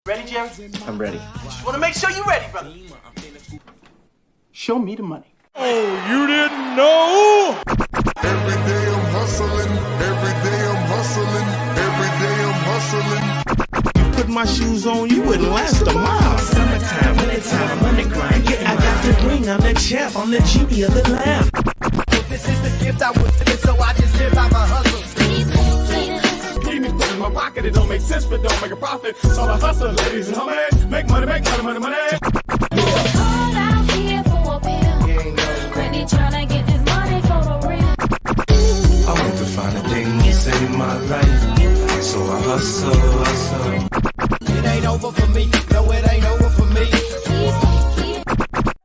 Ready, Jerry? I'm ready. Just want to make sure you're ready, brother. Show me the money. Oh, you didn't know? Every day I'm hustling, every day I'm hustling, every day I'm hustling. You put my shoes on, you wouldn't last a mile. Summertime, wintertime, I'm on the grind. Yeah, I got the ring, I'm the champ, I'm the genie of the lamp. This is the gift I was given, so I just live by my hustle. Give me put in my pocket, it don't make sense, but don't make a profit. So I hustle, ladies and homies, make money, money. Hold out here for a pill. Really tryna get this money for the real. I want to find a thing to save my life, so I hustle. It ain't over for me, no, it ain't over for me.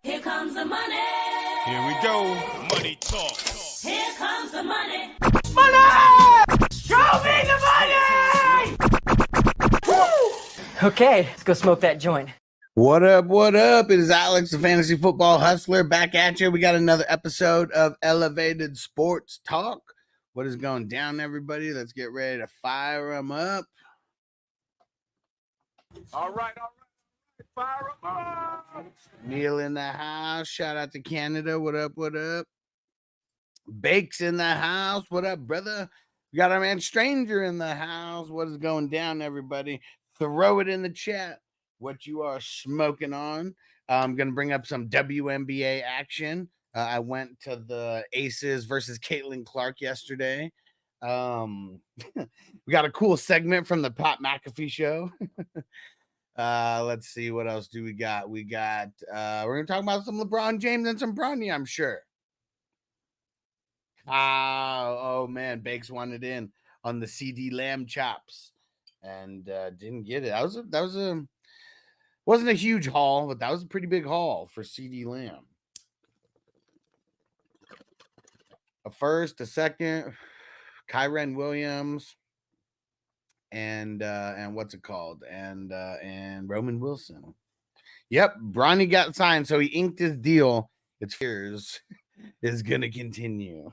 Here comes the money. Here we go, money talk. Here comes the money. Show me the money! Okay, let's go smoke that joint. What up? What up? It is Alex, the Fantasy Football Hustler, back at you. We got another episode of Elevated Sports Talk. What is going down, everybody? Let's get ready to fire them up. All right. Fire 'em up. Neil in the house. Shout out to Canada. What up? What up? Bakes in the house. What up, brother? We got our man Stranger in the house. What is going down, everybody? Throw it in the chat what you are smoking on. I'm going to bring up some WNBA action. I went to the Aces versus Caitlin Clark yesterday. We got a cool segment from the Pat McAfee show. Let's see, what else do we got? We're going to talk about some LeBron James and some Bronny, I'm sure. Oh man, Bakes wanted in on the CD lamb chops and didn't get it. Wasn't a huge haul, but that was a pretty big haul for CD lamb. A first, a second, Kyren Williams, and what's it called? And Roman Wilson. Yep, Bronny got signed, so he inked his deal. It's fears is gonna continue.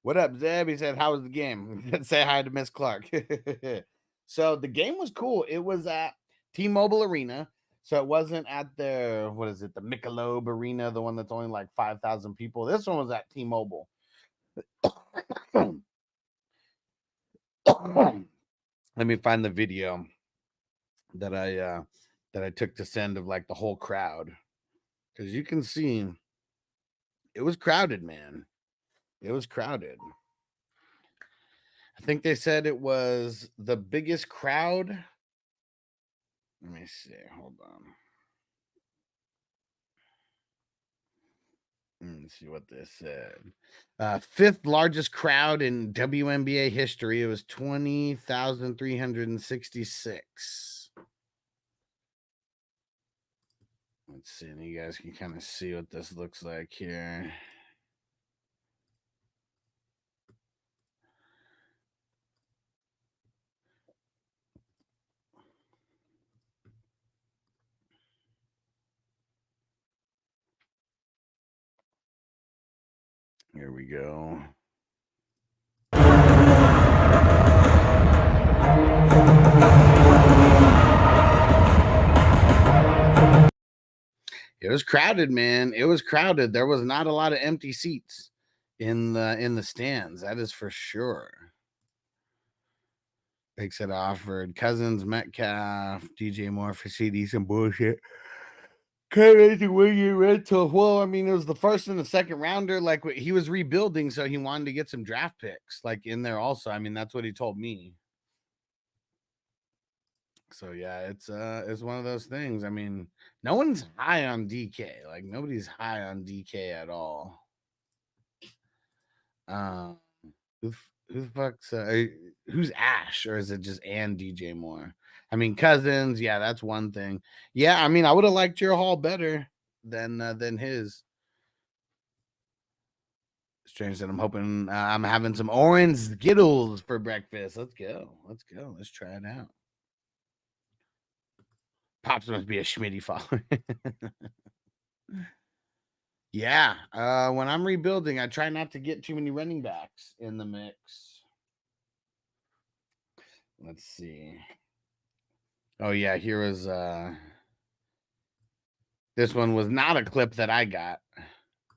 What up, Zeb? He said, how was the game? Say hi to Miss Clark. So the game was cool. It was at T-Mobile Arena. So it wasn't at the Michelob Arena, the one that's only like 5,000 people. This one was at T-Mobile. Let me find the video that I took to send of like the whole crowd, because you can see it was crowded, man. It was crowded. I think they said it was the biggest crowd. Let me see. Hold on. Let me see what this said. Fifth largest crowd in WNBA history. It was 20,366. Let's see, and you guys can kind of see what this looks like here. Here we go. It was crowded, man. It was crowded. There was not a lot of empty seats in the stands. That is for sure. Bakes had offered Cousins, Metcalf, DJ Moore for CD, some bullshit. Can't win your rental. Well, I mean, it was the first and the second rounder. Like, he was rebuilding, so he wanted to get some draft picks like in there also. I mean, that's what he told me. So yeah, it's one of those things. I mean, no one's high on DK. Like, nobody's high on DK at all. Who the fuck's who's Ash, or is it just and DJ Moore? I mean, Cousins, yeah, that's one thing. Yeah, I mean, I would have liked your haul better than his. Strange that I'm hoping I'm having some orange Skittles for breakfast. Let's go. Let's try it out. Pops must be a Schmitty follower. Yeah, when I'm rebuilding, I try not to get too many running backs in the mix. Let's see. Oh yeah, here was this one was not a clip that I got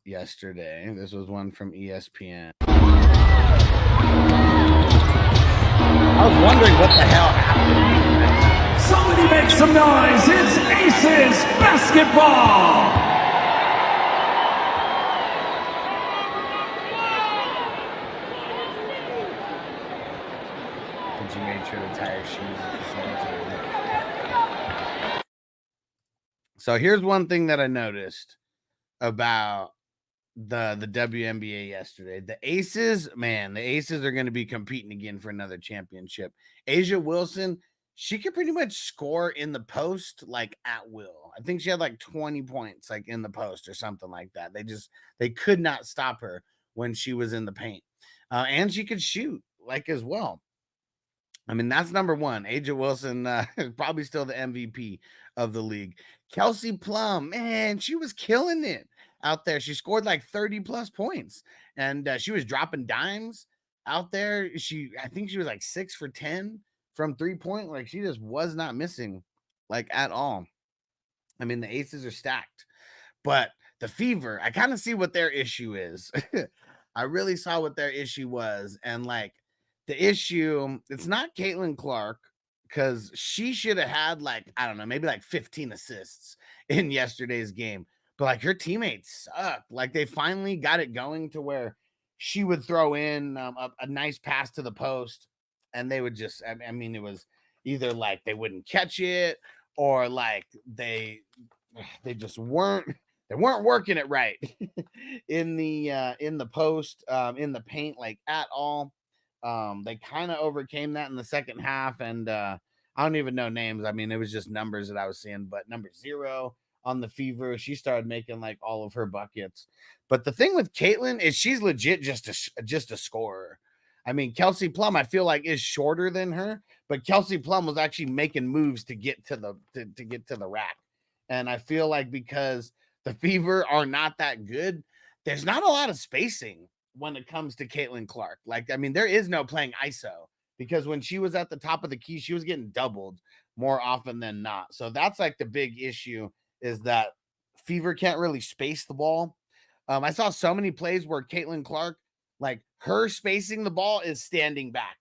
yesterday. This was one from ESPN. I was wondering what the hell happened. Somebody make some noise. It's Aces Basketball. But you made sure to tie your shoes at the same time. So here's one thing that I noticed about the WNBA yesterday. The Aces, man, the Aces are going to be competing again for another championship. Asia Wilson, she could pretty much score in the post like at will. I think she had like 20 points like in the post or something like that. They could not stop her when she was in the paint. And she could shoot like as well. I mean, that's number one. Asia Wilson is probably still the MVP of the league. Kelsey Plum, man, she was killing it out there. She scored like 30 plus points, and she was dropping dimes out there. I think she was like 6 for 10 from 3-point. Like she just was not missing like at all. I mean, the Aces are stacked, but the Fever, I kind of see what their issue is. I really saw what their issue was, and like the issue, it's not Caitlin Clark because she should have had like, I don't know, maybe like 15 assists in yesterday's game. But like her teammates suck. Like they finally got it going to where she would throw in a nice pass to the post, and they would just, I mean, it was either like they wouldn't catch it or like they just weren't working it right in the post, in the paint, like at all. They kind of overcame that in the second half, and I don't even know names. I mean, it was just numbers that I was seeing, but number 0 on the Fever, she started making like all of her buckets. But the thing with Caitlin is she's legit just a scorer. I mean, Kelsey Plum, I feel like is shorter than her, but Kelsey Plum was actually making moves to get to the to get to the rack. And I feel like because the Fever are not that good, there's not a lot of spacing when it comes to Caitlin Clark. Like, I mean, there is no playing ISO because when she was at the top of the key, she was getting doubled more often than not. So that's like the big issue is that Fever can't really space the ball. I saw so many plays where Caitlin Clark, like her spacing the ball is standing back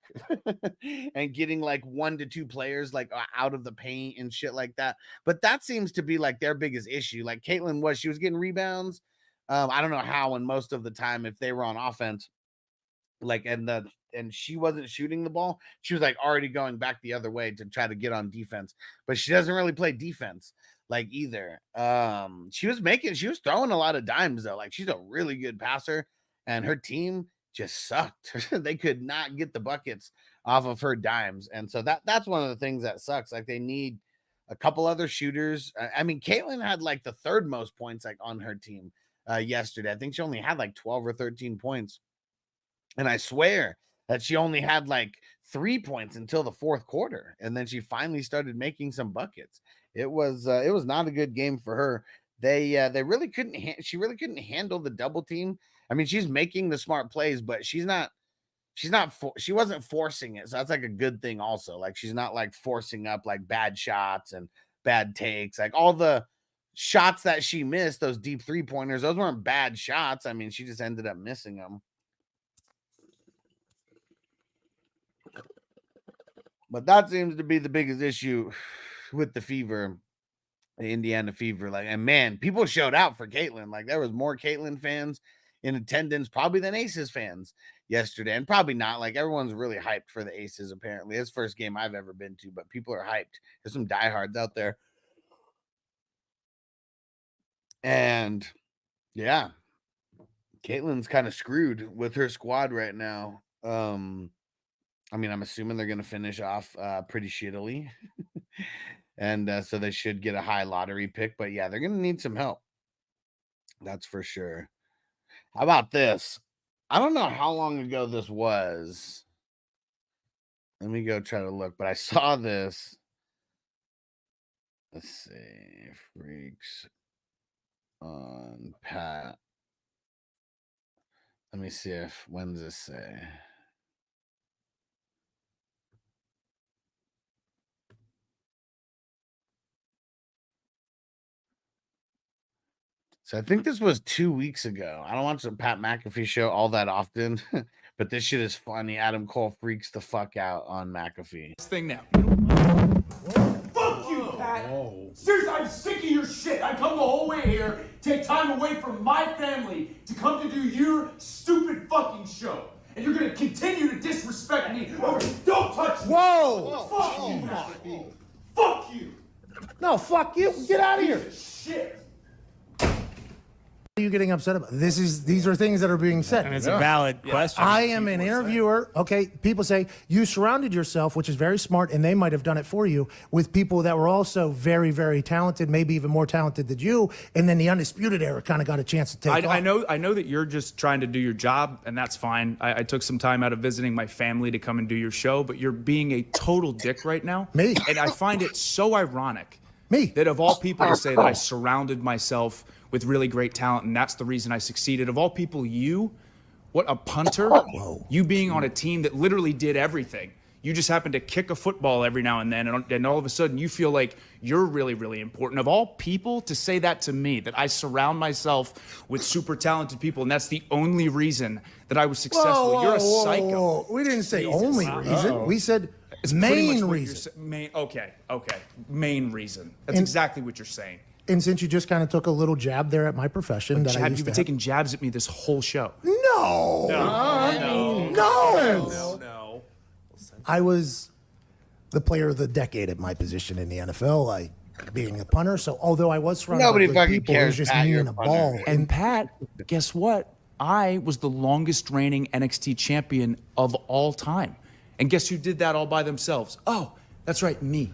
and getting like 1 to 2 players like out of the paint and shit like that. But that seems to be like their biggest issue. Like Caitlin she was getting rebounds. I don't know how, and most of the time, if they were on offense, like and she wasn't shooting the ball, she was like already going back the other way to try to get on defense. But she doesn't really play defense like either. She was throwing a lot of dimes though. Like she's a really good passer, and her team just sucked. They could not get the buckets off of her dimes, and so that's one of the things that sucks. Like they need a couple other shooters. I mean, Caitlin had like the 3rd most points like on her team yesterday. I think she only had like 12 or 13 points. And I swear that she only had like 3 points until the 4th quarter. And then she finally started making some buckets. It was not a good game for her. They really couldn't, she really couldn't handle the double team. I mean, she's making the smart plays, but she wasn't forcing it. So that's like a good thing also. Like she's not like forcing up like bad shots and bad takes. Like all the shots that she missed, those deep 3-pointers, those weren't bad shots. I mean, she just ended up missing them. But that seems to be the biggest issue with the Fever, the Indiana Fever. Like, and man, people showed out for Caitlin. Like, there was more Caitlin fans in attendance probably than Aces fans yesterday. And probably not. Like, everyone's really hyped for the Aces, apparently. It's the first game I've ever been to, but people are hyped. There's some diehards out there. And yeah, Caitlin's kind of screwed with her squad right now. I mean, I'm assuming they're going to finish off pretty shittily. And so they should get a high lottery pick. But yeah, they're going to need some help. That's for sure. How about this? I don't know how long ago this was. Let me go try to look. But I saw this. Let's see. Freaks. on Pat. Let me see if when does this say? So I think this was 2 weeks ago. I don't watch the Pat McAfee show all that often, but this shit is funny. Adam Cole freaks the fuck out on McAfee. This thing now. Fuck you, Pat. Seriously, I'm sick of your shit. I come the whole way here, take time away from my family to come to do your stupid fucking show. And you're gonna continue to disrespect me over. Don't touch me. Whoa! Fuck you, Pat. Fuck you. No, fuck you. Get out of here. Shit. What are you getting upset about? These are things that are being said. And it's a valid question. I am an interviewer. Okay, people say you surrounded yourself, which is very smart, and they might have done it for you, with people that were also very, very talented, maybe even more talented than you. And then the Undisputed Era kind of got a chance to take off. I know that you're just trying to do your job, and that's fine. I took some time out of visiting my family to come and do your show, but you're being a total dick right now. Me. And I find it so ironic. Me. That of all people to say that I surrounded myself with really great talent, and that's the reason I succeeded. Of all people, you, what a punter. Whoa. You being on a team that literally did everything. You just happen to kick a football every now and then, and all of a sudden you feel like you're really, really important. Of all people to say that to me, that I surround myself with super talented people, and that's the only reason that I was successful. You're a psycho. We didn't say only reason. We said It's pretty much main what reason. Okay. Main reason. That's exactly what you're saying. And since you just kind of took a little jab there at my profession, that I used You've been to have- taking jabs at me this whole show. No. I was the player of the decade at my position in the NFL. Being a punter. So although I was surrounded Nobody by good fucking people, it cares, was just Pat, me you're and a a punter. ball. And Pat, guess what? I was the longest reigning NXT champion of all time. And guess who did that all by themselves? Oh, that's right, me.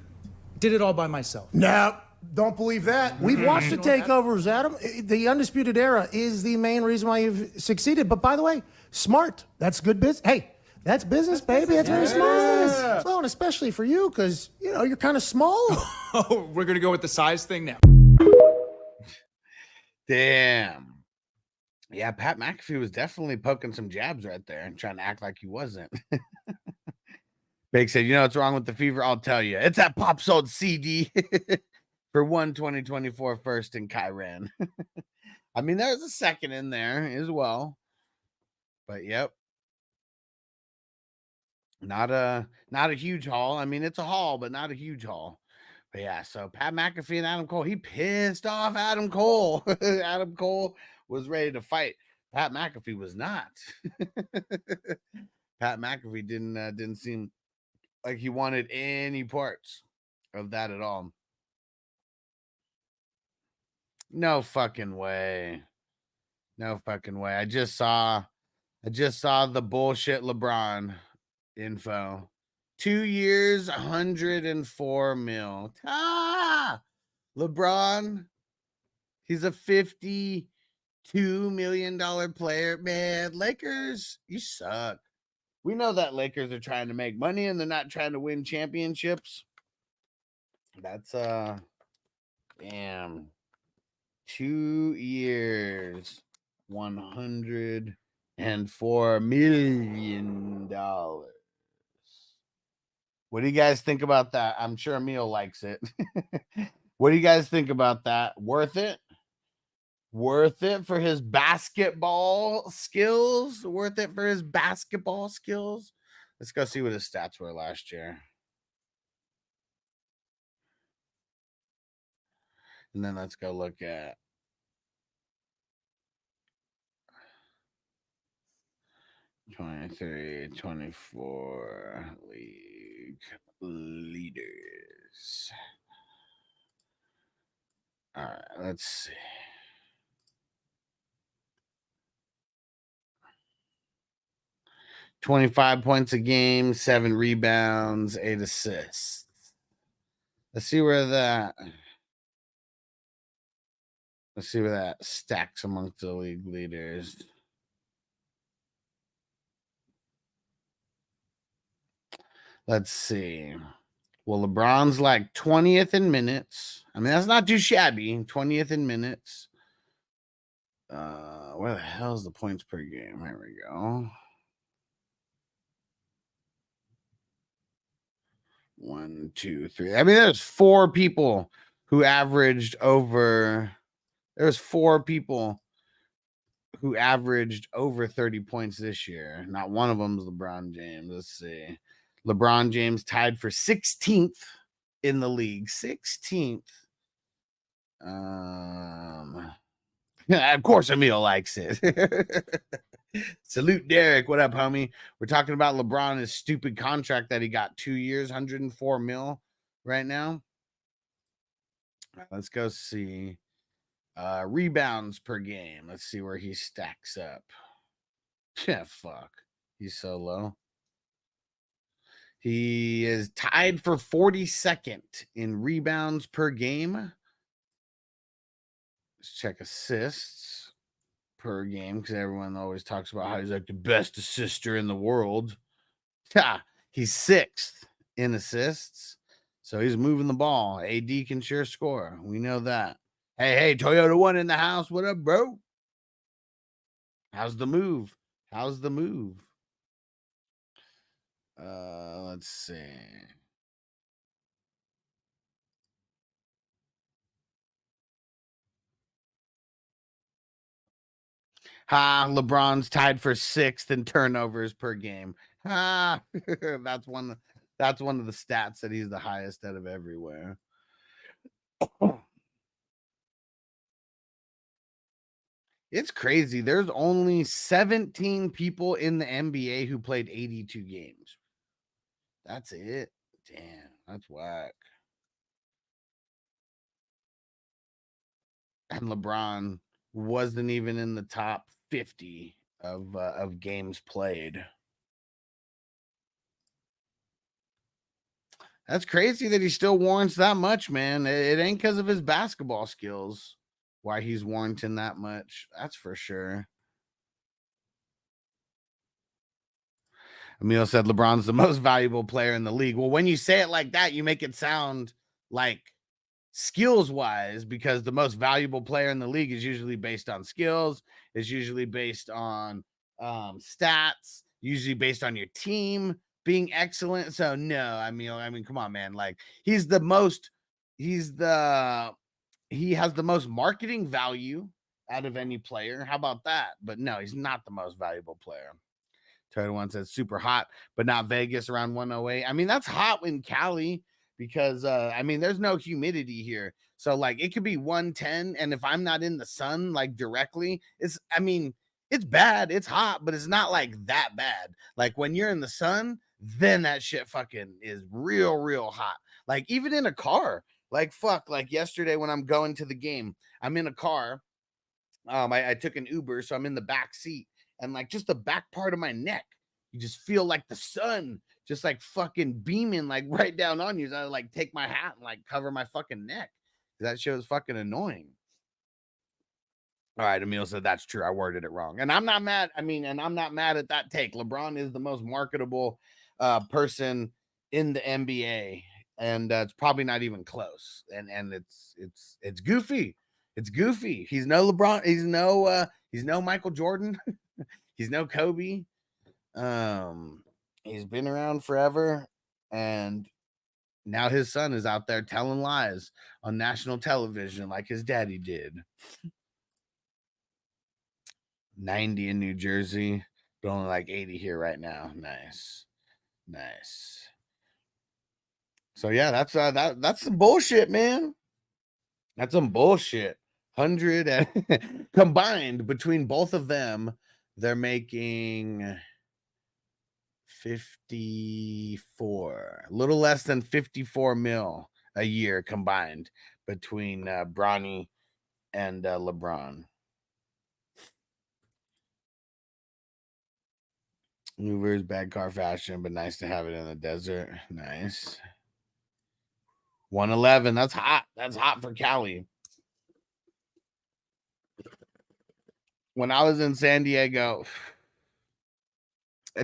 Did it all by myself. No, don't believe that. We've watched the takeovers, Adam. The Undisputed Era is the main reason why you've succeeded. But by the way, smart. That's good business. Hey, that's business, baby. That's very smart. Well, and especially for you, because, you're kind of small. Oh, we're going to go with the size thing now. Damn. Yeah, Pat McAfee was definitely poking some jabs right there and trying to act like he wasn't. Big said, what's wrong with the fever? I'll tell you. It's that Pop sold CD for 2024 first in Kyran. I mean, there's a second in there as well. But yep. Not a huge haul. I mean, it's a haul, but not a huge haul. But yeah, so Pat McAfee and Adam Cole, he pissed off Adam Cole. Adam Cole was ready to fight. Pat McAfee was not. Pat McAfee didn't seem like he wanted any parts of that at all. No fucking way. No fucking way. I just saw the bullshit LeBron info. 2 years, 104 mil. LeBron, he's a $52 million player. Man, Lakers, you suck. We know that Lakers are trying to make money and they're not trying to win championships. That's damn. 2 years, $104 million. What do you guys think about that? I'm sure Emil likes it. What do you guys think about that? Worth it? Worth it for his basketball skills? Worth it for his basketball skills? Let's go see what his stats were last year. And then let's go look at 23, 24 league leaders. All right, let's see. $25 points a game, 7 rebounds, 8 assists. Let's see where that stacks amongst the league leaders. Let's see. Well, LeBron's like 20th in minutes. I mean, that's not too shabby. 20th in minutes. Where the hell is the points per game? Here we go. 1, 2, 3. I mean, there's 4 people who averaged over. There's 4 people who averaged over 30 points this year. Not one of them is LeBron James. Let's see. LeBron James tied for 16th in the league. 16th. Of course, Emil likes it. Salute Derek. What up, homie? We're talking about LeBron and his stupid contract that he got 2 years, 104 mil right now. Let's go see rebounds per game. Let's see where he stacks up. Yeah, fuck. He's so low. He is tied for 42nd in rebounds per game. Let's check assists per game because everyone always talks about how he's like the best assister in the world. Yeah, he's 6th in assists. So he's moving the ball. AD can sure score. We know that. Hey, Toyota One in the house. What up, bro? How's the move? How's the move? Let's see. LeBron's tied for 6th in turnovers per game. That's one of the stats that he's the highest out of everywhere. It's crazy. There's only 17 people in the NBA who played 82 games. That's it. Damn, that's whack. And LeBron wasn't even in the top 50 of games played. That's crazy that he still warrants that much, man. It ain't because of his basketball skills why he's warranting that much. That's for sure. Emil said LeBron's the most valuable player in the league. Well, when you say it like that, you make it sound like skills-wise, because the most valuable player in the league is usually based on skills, is usually based on stats, usually based on your team being excellent. So no, I mean, come on, man. Like he has the most marketing value out of any player. How about that? But no, he's not the most valuable player. Toyota One says super hot, but not Vegas around 108. I mean, that's hot in Cali because I mean, there's no humidity here. So like it could be 110, and if I'm not in the sun like directly, it's bad. It's hot, but it's not like that bad. Like when you're in the sun, then that shit fucking is real hot. Like even in a car, like fuck, like yesterday when I'm going to the game, I'm in a car. I took an Uber, so I'm in the back seat, and like just the back part of my neck, you just feel like the sun just like fucking beaming like right down on you. So I like take my hat and like cover my fucking neck. That shit was fucking annoying. All right, Emil said that's true. I worded it wrong. And I'm not mad. And I'm not mad at that take. LeBron is the most marketable person in the NBA. And it's probably not even close. And it's goofy. It's goofy. He's no LeBron. He's no Michael Jordan. He's no Kobe. He's been around forever. And now his son is out there telling lies on national television like his daddy did. 90 in New Jersey, but only like 80 here right now. Nice. So yeah, that's some bullshit, man. That's some bullshit. 100 and combined between both of them, they're making 54, a little less than 54 mil a year combined between Bronny and LeBron. Uber's bad car fashion, but nice to have it in the desert. Nice. 111. That's hot. That's hot for Cali. When I was in San Diego,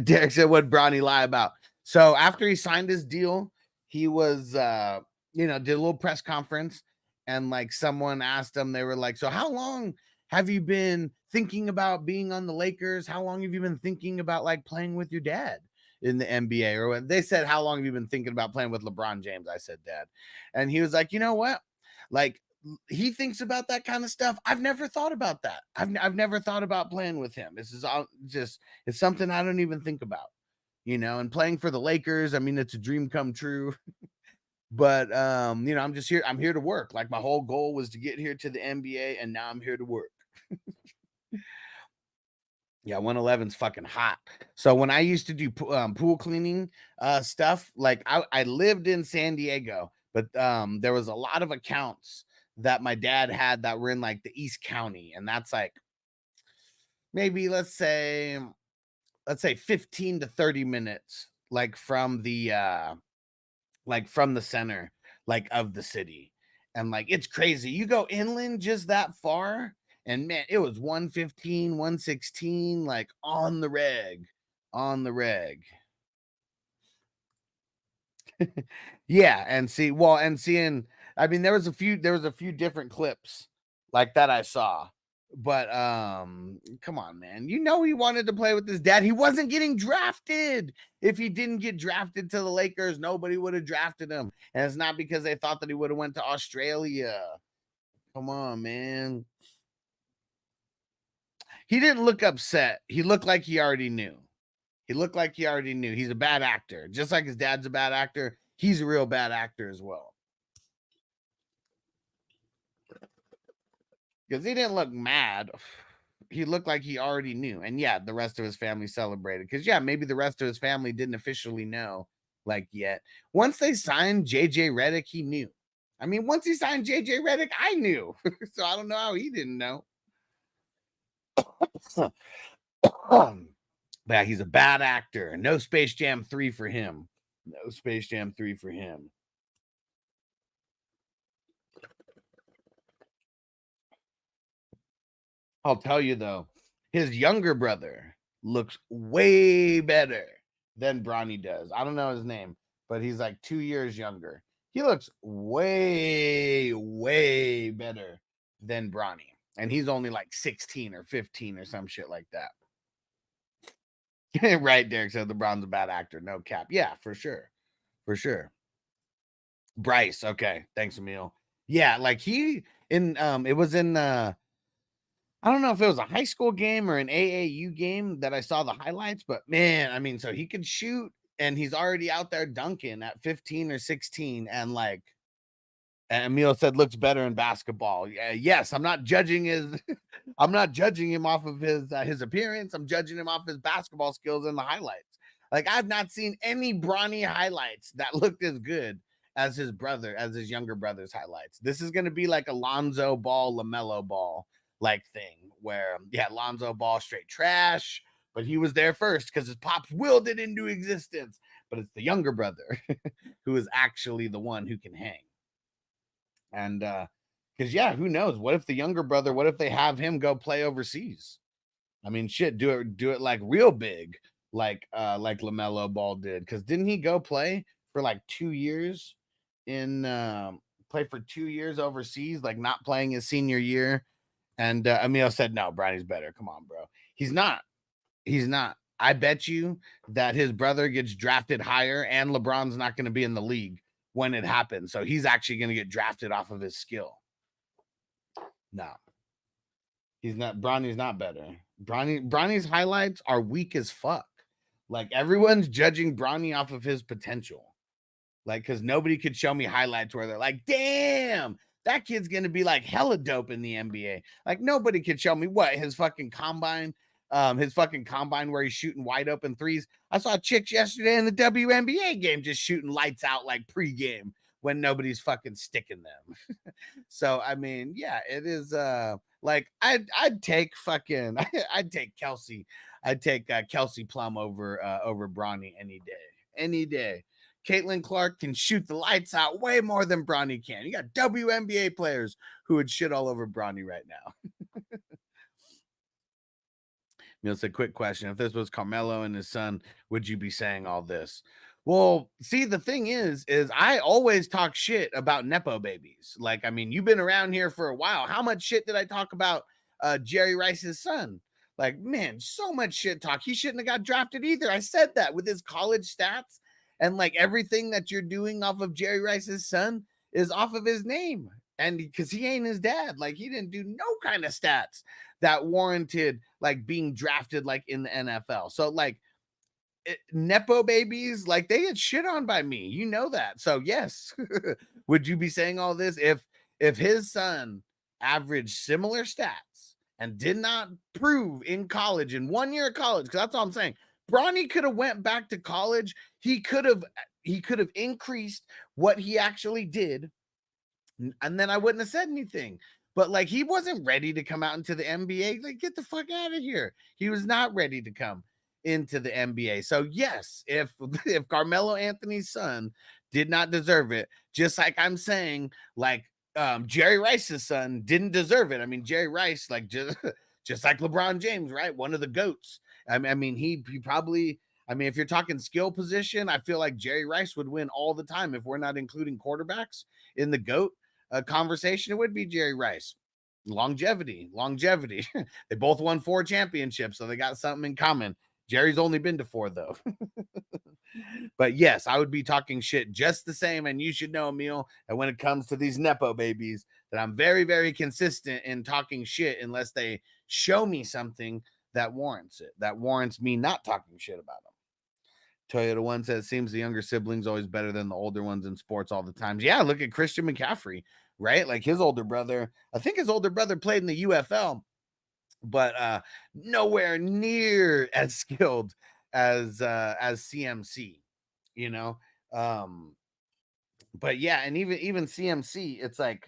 Derek said, "What Bronny lie about?" So after he signed his deal, he was, did a little press conference, and like someone asked him, they were like, "So how long have you been thinking about being on the Lakers? How long have you been thinking about like playing with your dad in the NBA? Or when they said, how long have you been thinking about playing with LeBron James? I said, Dad. And he was like, you know what? Like, he thinks about that kind of stuff. I've never thought about that. I've never thought about playing with him. This is all just, it's something I don't even think about, you know. And playing for the Lakers, I mean, it's a dream come true. But you know, I'm here to work. Like, my whole goal was to get here to the NBA, and now I'm here to work. Yeah, 111's fucking hot. So when I used to do pool cleaning stuff, like I lived in San Diego, but there was a lot of accounts that my dad had that were in like the East County, and that's like maybe let's say 15 to 30 minutes like from the center like of the city. And like, it's crazy. You go inland just that far, and man, it was 115, 116, like on the reg. Yeah, and seeing, I mean, there was a few different clips like that I saw. But come on, man. You know, he wanted to play with his dad. He wasn't getting drafted. If he didn't get drafted to the Lakers, nobody would have drafted him. And it's not because they thought that he would have went to Australia. Come on, man. He didn't look upset. He looked like he already knew. He's a bad actor. Just like his dad's a bad actor, he's a real bad actor as well. Because he didn't look mad. He looked like he already knew. And yeah, the rest of his family celebrated. Because yeah, maybe the rest of his family didn't officially know like yet. Once they signed JJ Redick, he knew. I mean, once he signed JJ Redick, I knew. So I don't know how he didn't know. Yeah, he's a bad actor. No Space Jam 3 for him. I'll tell you though, his younger brother looks way better than Bronny does. I don't know his name, but he's like 2 years younger. He looks way, way better than Bronny. And he's only like 16 or 15 or some shit like that. Right, Derek said LeBron's a bad actor. No cap. Yeah, for sure. Bryce. Okay. Thanks, Emil. Yeah, like it was in I don't know if it was a high school game or an AAU game that I saw the highlights, but man, I mean, so he could shoot, and he's already out there dunking at 15 or 16, and like, and Emil said looks better in basketball. Yes, I'm not judging him off of his appearance. I'm judging him off his basketball skills in the highlights. Like, I've not seen any Bronny highlights that looked as good as his younger brother's highlights. This is going to be like a Lonzo Ball, LaMelo Ball like thing where, yeah, Lonzo Ball straight trash, but he was there first because his pops willed it into existence. But it's the younger brother who is actually the one who can hang. And because yeah, who knows? What if they have him go play overseas? I mean, shit, do it like real big, like LaMelo Ball did. Because didn't he go play for like 2 years play for 2 years overseas, like not playing his senior year? And Emil said, no, Bronny's better. Come on, bro. He's not. I bet you that his brother gets drafted higher, and LeBron's not going to be in the league when it happens. So he's actually going to get drafted off of his skill. No, he's not. Bronny's not better. Bronny's highlights are weak as fuck. Like, everyone's judging Bronny off of his potential. Like, because nobody could show me highlights where they're like, damn, that kid's going to be like hella dope in the NBA. Like, nobody could show me his fucking combine where he's shooting wide open threes. I saw chicks yesterday in the WNBA game just shooting lights out like pregame when nobody's fucking sticking them. So, I mean, yeah, it is like I'd take Kelsey. I'd take Kelsey Plum over Bronny any day. Caitlin Clark can shoot the lights out way more than Bronny can. You got WNBA players who would shit all over Bronny right now. Neil said, quick question. If this was Carmelo and his son, would you be saying all this? Well, see, the thing is I always talk shit about Nepo babies. Like, I mean, you've been around here for a while. How much shit did I talk about Jerry Rice's son. Like, man, so much shit talk. He shouldn't have got drafted either. I said that with his college stats and like everything that you're doing off of Jerry Rice's son is off of his name. And because he ain't his dad, like he didn't do no kind of stats that warranted like being drafted like in the NFL. So like Nepo babies, like they get shit on by me. You know that. So yes, would you be saying all this if his son averaged similar stats and did not prove in college in 1 year of college? Because that's all I'm saying. Bronny could have went back to college. He could have increased what he actually did, and then I wouldn't have said anything. But like he wasn't ready to come out into the NBA. Like, get the fuck out of here. He was not ready to come into the NBA. So yes, if Carmelo Anthony's son did not deserve it, just like I'm saying, like Jerry Rice's son didn't deserve it. I mean, Jerry Rice, like just like LeBron James, right? One of the GOATs. I mean, he probably, I mean, if you're talking skill position, I feel like Jerry Rice would win all the time. If we're not including quarterbacks in the GOAT conversation, it would be Jerry Rice. Longevity. They both won 4 championships, so they got something in common. Jerry's only been to 4 though. But yes, I would be talking shit just the same. And you should know, Emil, that when it comes to these Nepo babies, that I'm very, very consistent in talking shit unless they show me something that warrants it, that warrants me not talking shit about them. Toyota One says, seems the younger siblings always better than the older ones in sports all the time. Yeah, look at Christian McCaffrey, right? Like his older brother, I think his older brother played in the UFL, but nowhere near as skilled as CMC, you know. But yeah, and even CMC, it's like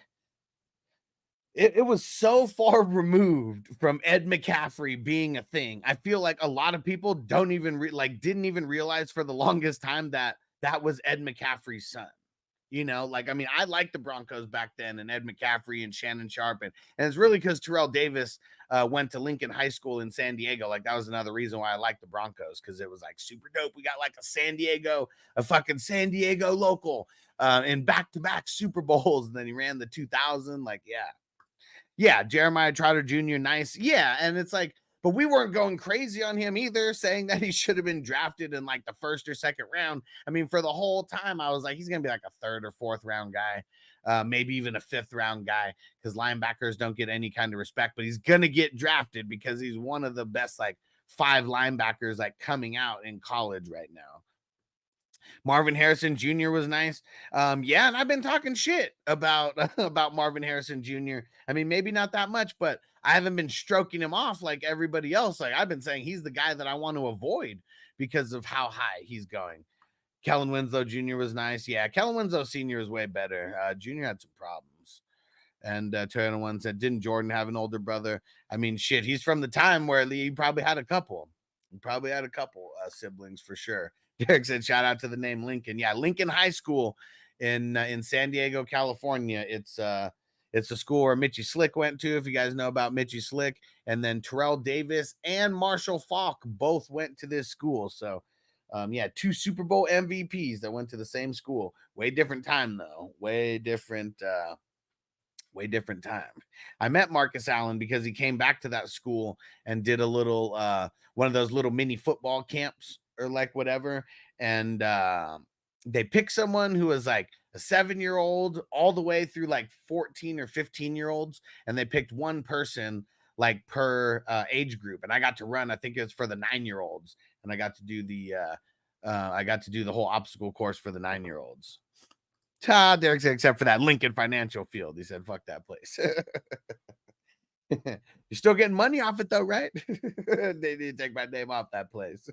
it was so far removed from Ed McCaffrey being a thing. I feel like a lot of people don't even didn't even realize for the longest time that that was Ed McCaffrey's son. You know, like, I mean, I liked the Broncos back then and Ed McCaffrey and Shannon Sharp. And it's really because Terrell Davis went to Lincoln High School in San Diego. Like, that was another reason why I liked the Broncos, because it was like super dope. We got like a fucking San Diego local in back-to-back Super Bowls. And then he ran the 2000. Like, yeah, Jeremiah Trotter Jr., nice. Yeah, and it's like, but we weren't going crazy on him either, saying that he should have been drafted in like the 1st or 2nd round. I mean, for the whole time, I was like, he's going to be like a 3rd or 4th round guy, maybe even a 5th round guy, because linebackers don't get any kind of respect, but he's going to get drafted because he's one of the best, like 5 linebackers like coming out in college right now. Marvin Harrison Jr. was nice. Yeah, and I've been talking shit about Marvin Harrison Jr. I mean, maybe not that much, but I haven't been stroking him off like everybody else. Like, I've been saying he's the guy that I want to avoid because of how high he's going. Kellen Winslow Jr. was nice. Yeah, Kellen Winslow Sr. is way better. Jr. had some problems. And Toyota One said, didn't Jordan have an older brother? I mean, shit, he's from the time where he probably had a couple. He probably had a couple siblings for sure. Derek said, shout out to the name Lincoln. Yeah, Lincoln High School in San Diego, California. It's a school where Mitchie Slick went to, if you guys know about Mitchie Slick. And then Terrell Davis and Marshall Faulk both went to this school. So, yeah, 2 Super Bowl MVPs that went to the same school. Way different time, though. Way different time. I met Marcus Allen because he came back to that school and did a little one of those little mini football camps or like whatever, and they picked someone who was like a 7-year-old all the way through like 14 or 15-year-olds, and they picked one person like per age group, and I got to run, I think it was for the 9-year-olds, and I got to do the whole obstacle course for the 9-year-olds. Derek said, except for that Lincoln Financial Field. He said, fuck that place. You're still getting money off it though, right? They need to take my name off that place.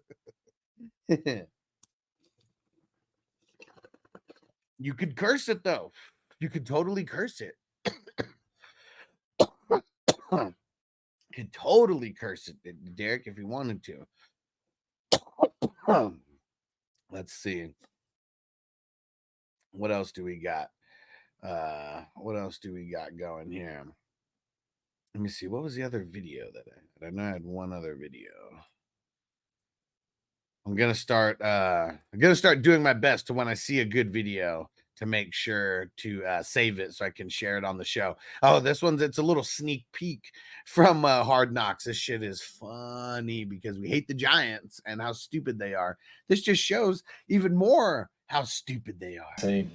You could curse it though. You could totally curse it. Could totally curse it, Derek, if you wanted to. Let's see. What else do we got? What else do we got going here? Let me see. What was the other video that I had? I know I had one other video. I'm gonna start doing my best to, when I see a good video, to make sure to save it so I can share it on the show. Oh, it's a little sneak peek from Hard Knocks. This shit is funny because we hate the Giants and how stupid they are. This just shows even more how stupid they are. Say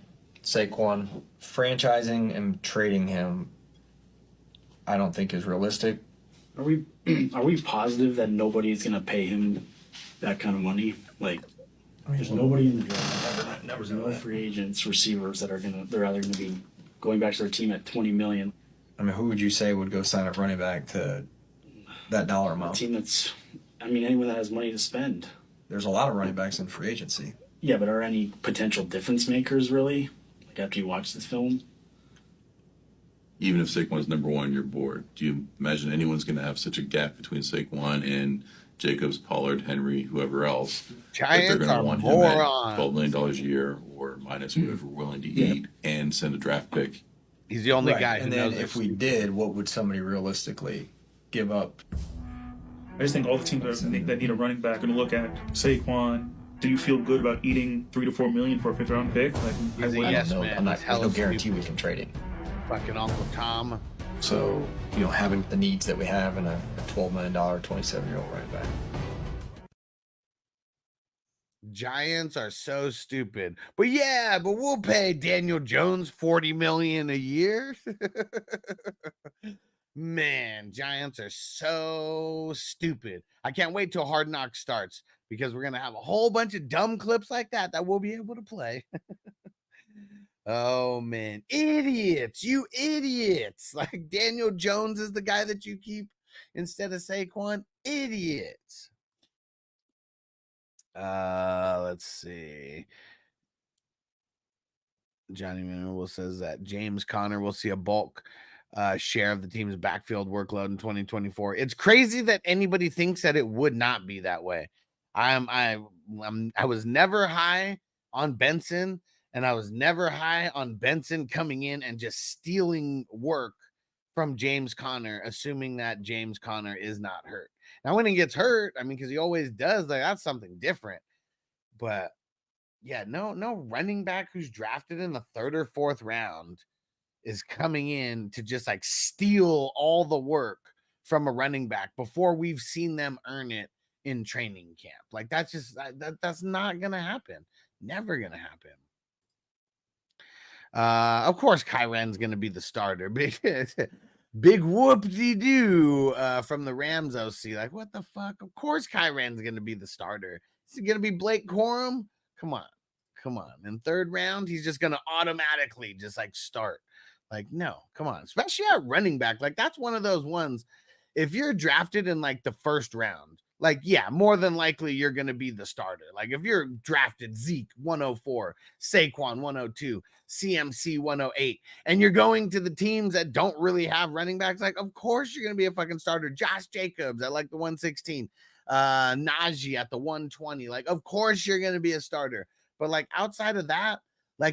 Saquon, franchising and trading him, I don't think is realistic. Are we positive that nobody's gonna pay him that kind of money? Like, there's nobody in the draft. There's no free agents, receivers they're either gonna be going back to their team at $20 million. I mean, who would you say would go sign up running back to that dollar amount? A team anyone that has money to spend. There's a lot of running backs in free agency. Yeah, but are any potential difference makers really? Like after you watch this film? Even if Saquon's number one on your board, do you imagine anyone's going to have such a gap between Saquon and Jacobs, Pollard, Henry, whoever else? Giants that they're going are to want morons. him at $12 million a year or minus whatever we're willing to eat and send a draft pick. He's the only Right. guy who and then knows if we did, what would somebody realistically give up? I just think all the teams that need a running back are going to look at Saquon. Do you feel good about eating $3 to $4 million for a 5th round pick? Like, He's a yes man. There's no guarantee we can trade him. Fucking Uncle Tom. So, having the needs that we have in a $12 million, 27-year-old running back. Giants are so stupid. But we'll pay Daniel Jones $40 million a year. Man, Giants are so stupid. I can't wait till Hard Knocks starts because we're going to have a whole bunch of dumb clips like that we'll be able to play. Oh, man. Idiots. You idiots. Like Daniel Jones is the guy that you keep instead of Saquon. Idiots. Let's see. Johnny Manuel says that James Conner will see a bulk share of the team's backfield workload in 2024. It's crazy that anybody thinks that it would not be that way. I was never high on Benson, and I was never high on Benson coming in and just stealing work from James Conner, assuming that James Conner is not hurt. Now, when he gets hurt, because he always does, that's something different. But yeah, no running back who's drafted in the 3rd or 4th round is coming in to just steal all the work from a running back before we've seen them earn it in training camp. That's not gonna happen. Never gonna happen. Of course, Kyren's gonna be the starter. Big whoop-de-doo from the Rams OC. What the fuck? Of course Kyren's going to be the starter. Is it going to be Blake Corum? Come on. In 3rd round, he's just going to automatically just start. No, come on. Especially at running back. That's one of those ones. If you're drafted in the 1st round, more than likely you're going to be the starter. If you're drafted Zeke 104, Saquon 102, CMC 108, and you're going to the teams that don't really have running backs, of course you're going to be a fucking starter. Josh Jacobs at the 116, Najee at the 120. Of course you're going to be a starter. But outside of that,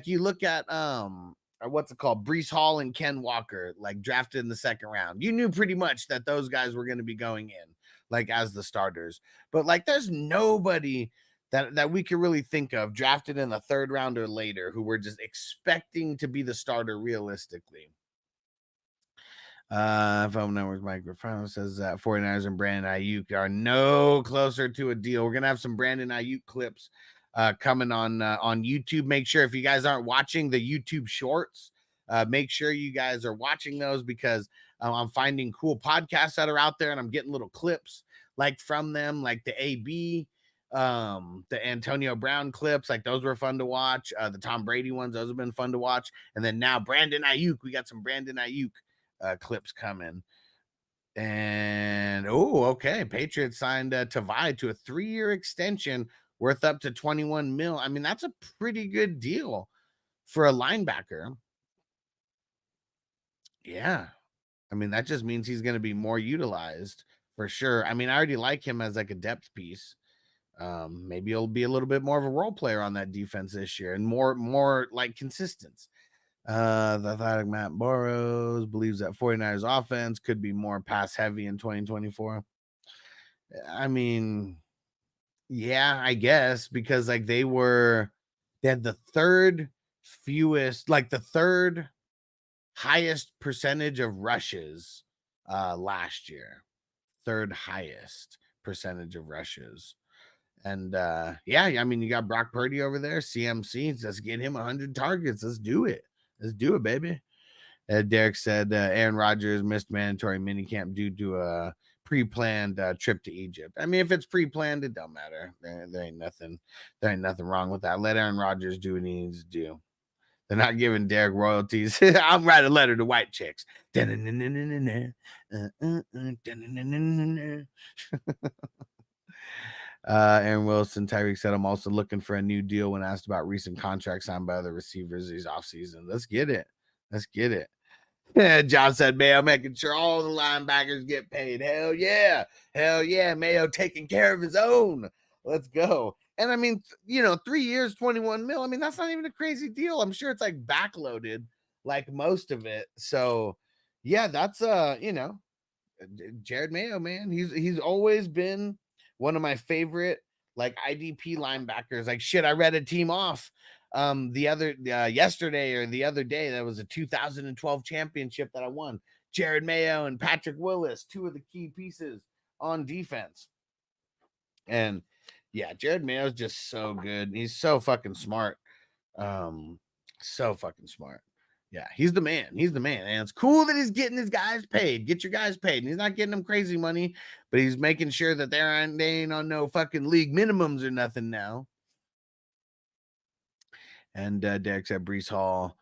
you look at what's it called? Breece Hall and Ken Walker, drafted in the 2nd round. You knew pretty much that those guys were going to be going in as the starters. But there's nobody that we could really think of drafted in the 3rd round or later who we're just expecting to be the starter realistically. Phone Network microphone says that 49ers and Brandon Ayuk are no closer to a deal. We're going to have some Brandon Ayuk clips coming on YouTube. Make sure if you guys aren't watching the YouTube shorts, make sure you guys are watching those because I'm finding cool podcasts that are out there and I'm getting little clips from them, the AB, the Antonio Brown clips, those were fun to watch. The Tom Brady ones, those have been fun to watch. And then now Brandon Ayuk, we got some Brandon Ayuk clips coming. And okay, Patriots signed Tavai to a 3-year extension worth up to $21 million. That's a pretty good deal for a linebacker. Yeah. That just means he's going to be more utilized for sure. I already like him as a depth piece. Maybe he'll be a little bit more of a role player on that defense this year and more consistent. The athletic Matt Burrows believes that 49ers offense could be more pass heavy in 2024. Yeah, I guess because they had the 3rd fewest, like the third highest percentage of rushes last year. Third highest percentage of rushes. And yeah, I mean, you got Brock Purdy over there, CMC. Let's get him 100 targets. Let's do it. Let's do it, baby. Derek said Aaron Rodgers missed mandatory minicamp due to a pre-planned trip to Egypt. I mean, if it's pre-planned, it don't matter. There ain't nothing wrong with that. Let Aaron Rodgers do what he needs to do. They're not giving Derek royalties. I'll write a letter to white chicks. Aaron Wilson, Tyreek said, I'm also looking for a new deal when asked about recent contracts signed by other receivers these offseason. Let's get it. Let's get it. John said, Mayo making sure all the linebackers get paid. Hell yeah. Hell yeah. Mayo taking care of his own. Let's go. And I mean, 3 years, 21 mil. I mean, that's not even a crazy deal. I'm sure it's like backloaded, like most of it. So yeah, that's Jared Mayo, man. He's always been one of my favorite like IDP linebackers. Like shit, I read a team off yesterday or the other day. That was a 2012 championship that I won. Jared Mayo and Patrick Willis, two of the key pieces on defense. And yeah, Jared Mayo is just so good. He's so fucking smart. So fucking smart. Yeah, he's the man. He's the man. And it's cool that he's getting his guys paid. Get your guys paid. And he's not getting them crazy money, but he's making sure that they ain't on no fucking league minimums or nothing now. And Derek said Breece Hall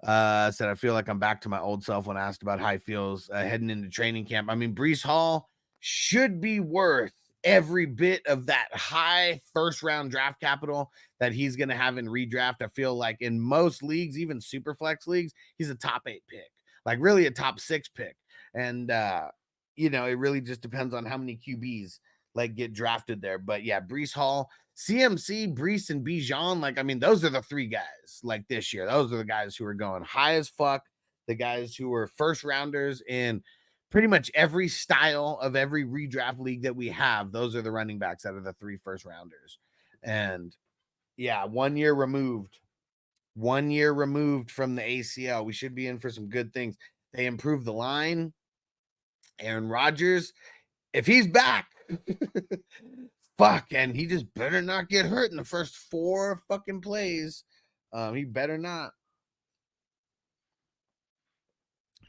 said, I feel like I'm back to my old self when asked about how he feels heading into training camp. I mean, Breece Hall should be worth every bit of that high first round draft capital that he's going to have in redraft. I feel like in most leagues, even super flex leagues, he's a top 8 pick, like really a top 6 pick. And, it really just depends on how many QBs like get drafted there. But yeah, Breece Hall, CMC, Breece, and Bijan, like, I mean, those are the 3 guys like this year. Those are the guys who are going high as fuck, the guys who were first rounders in pretty much every style of every redraft league that we have. Those are the running backs that are the 3 first rounders. And yeah, 1 year removed from the ACL. We should be in for some good things. They improved the line. Aaron Rodgers, if he's back, fuck, and he just better not get hurt in the first 4 fucking plays. He better not.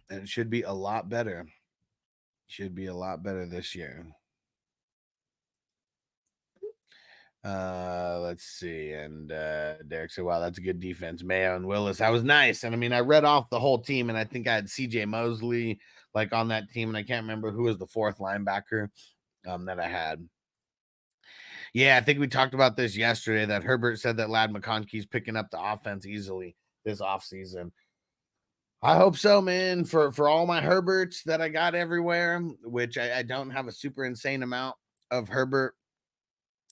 And it should be a lot better. Should be a lot better this year. Let's see. And Derek said, wow, that's a good defense. Mayo and Willis. That was nice. And I mean, I read off the whole team, and I think I had CJ Mosley like on that team, and I can't remember who was the 4th linebacker that I had. Yeah, I think we talked about this yesterday, that Herbert said that Ladd McConkey's picking up the offense easily this offseason. I hope so, man, for all my Herberts that I got everywhere, which I don't have a super insane amount of Herbert.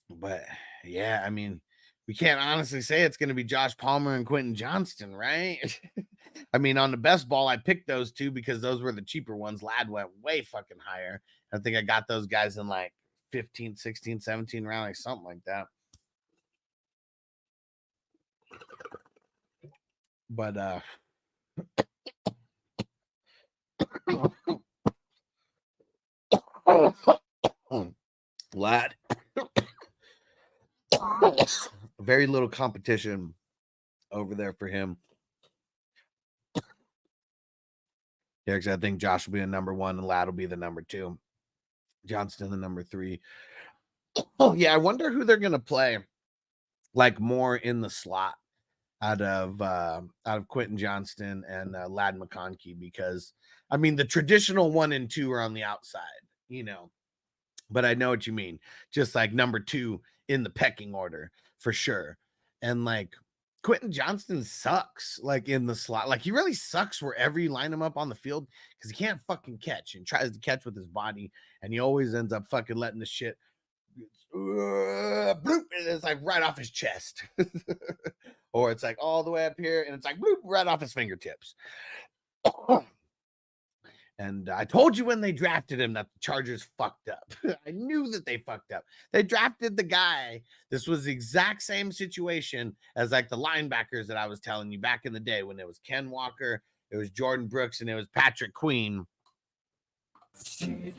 But yeah, I mean, we can't honestly say it's going to be Josh Palmer and Quentin Johnston, right? I mean, on the best ball, I picked those 2 because those were the cheaper ones. Ladd went way fucking higher. I think I got those guys in like 15, 16, 17 round, like something like that. But Ladd, very little competition over there for him. Derek said, I think Josh will be the number 1 and Ladd will be the number 2. Johnston the number 3. Oh yeah, I wonder who they're gonna play like more in the slot out of Quentin Johnston and Ladd McConkey, because I mean the traditional 1 and 2 are on the outside, but I know what you mean. Just like number 2 in the pecking order for sure. And like Quentin Johnston sucks like in the slot. Like he really sucks wherever you line him up on the field, because he can't fucking catch and tries to catch with his body, and he always ends up fucking letting the shit bloop, and it's like right off his chest. Or it's like all the way up here and it's like bloop right off his fingertips. And I told you when they drafted him that the Chargers fucked up. I knew that they fucked up. They drafted the guy. This was the exact same situation as like the linebackers that I was telling you back in the day when it was Ken Walker, it was Jordan Brooks, and it was Patrick Queen. And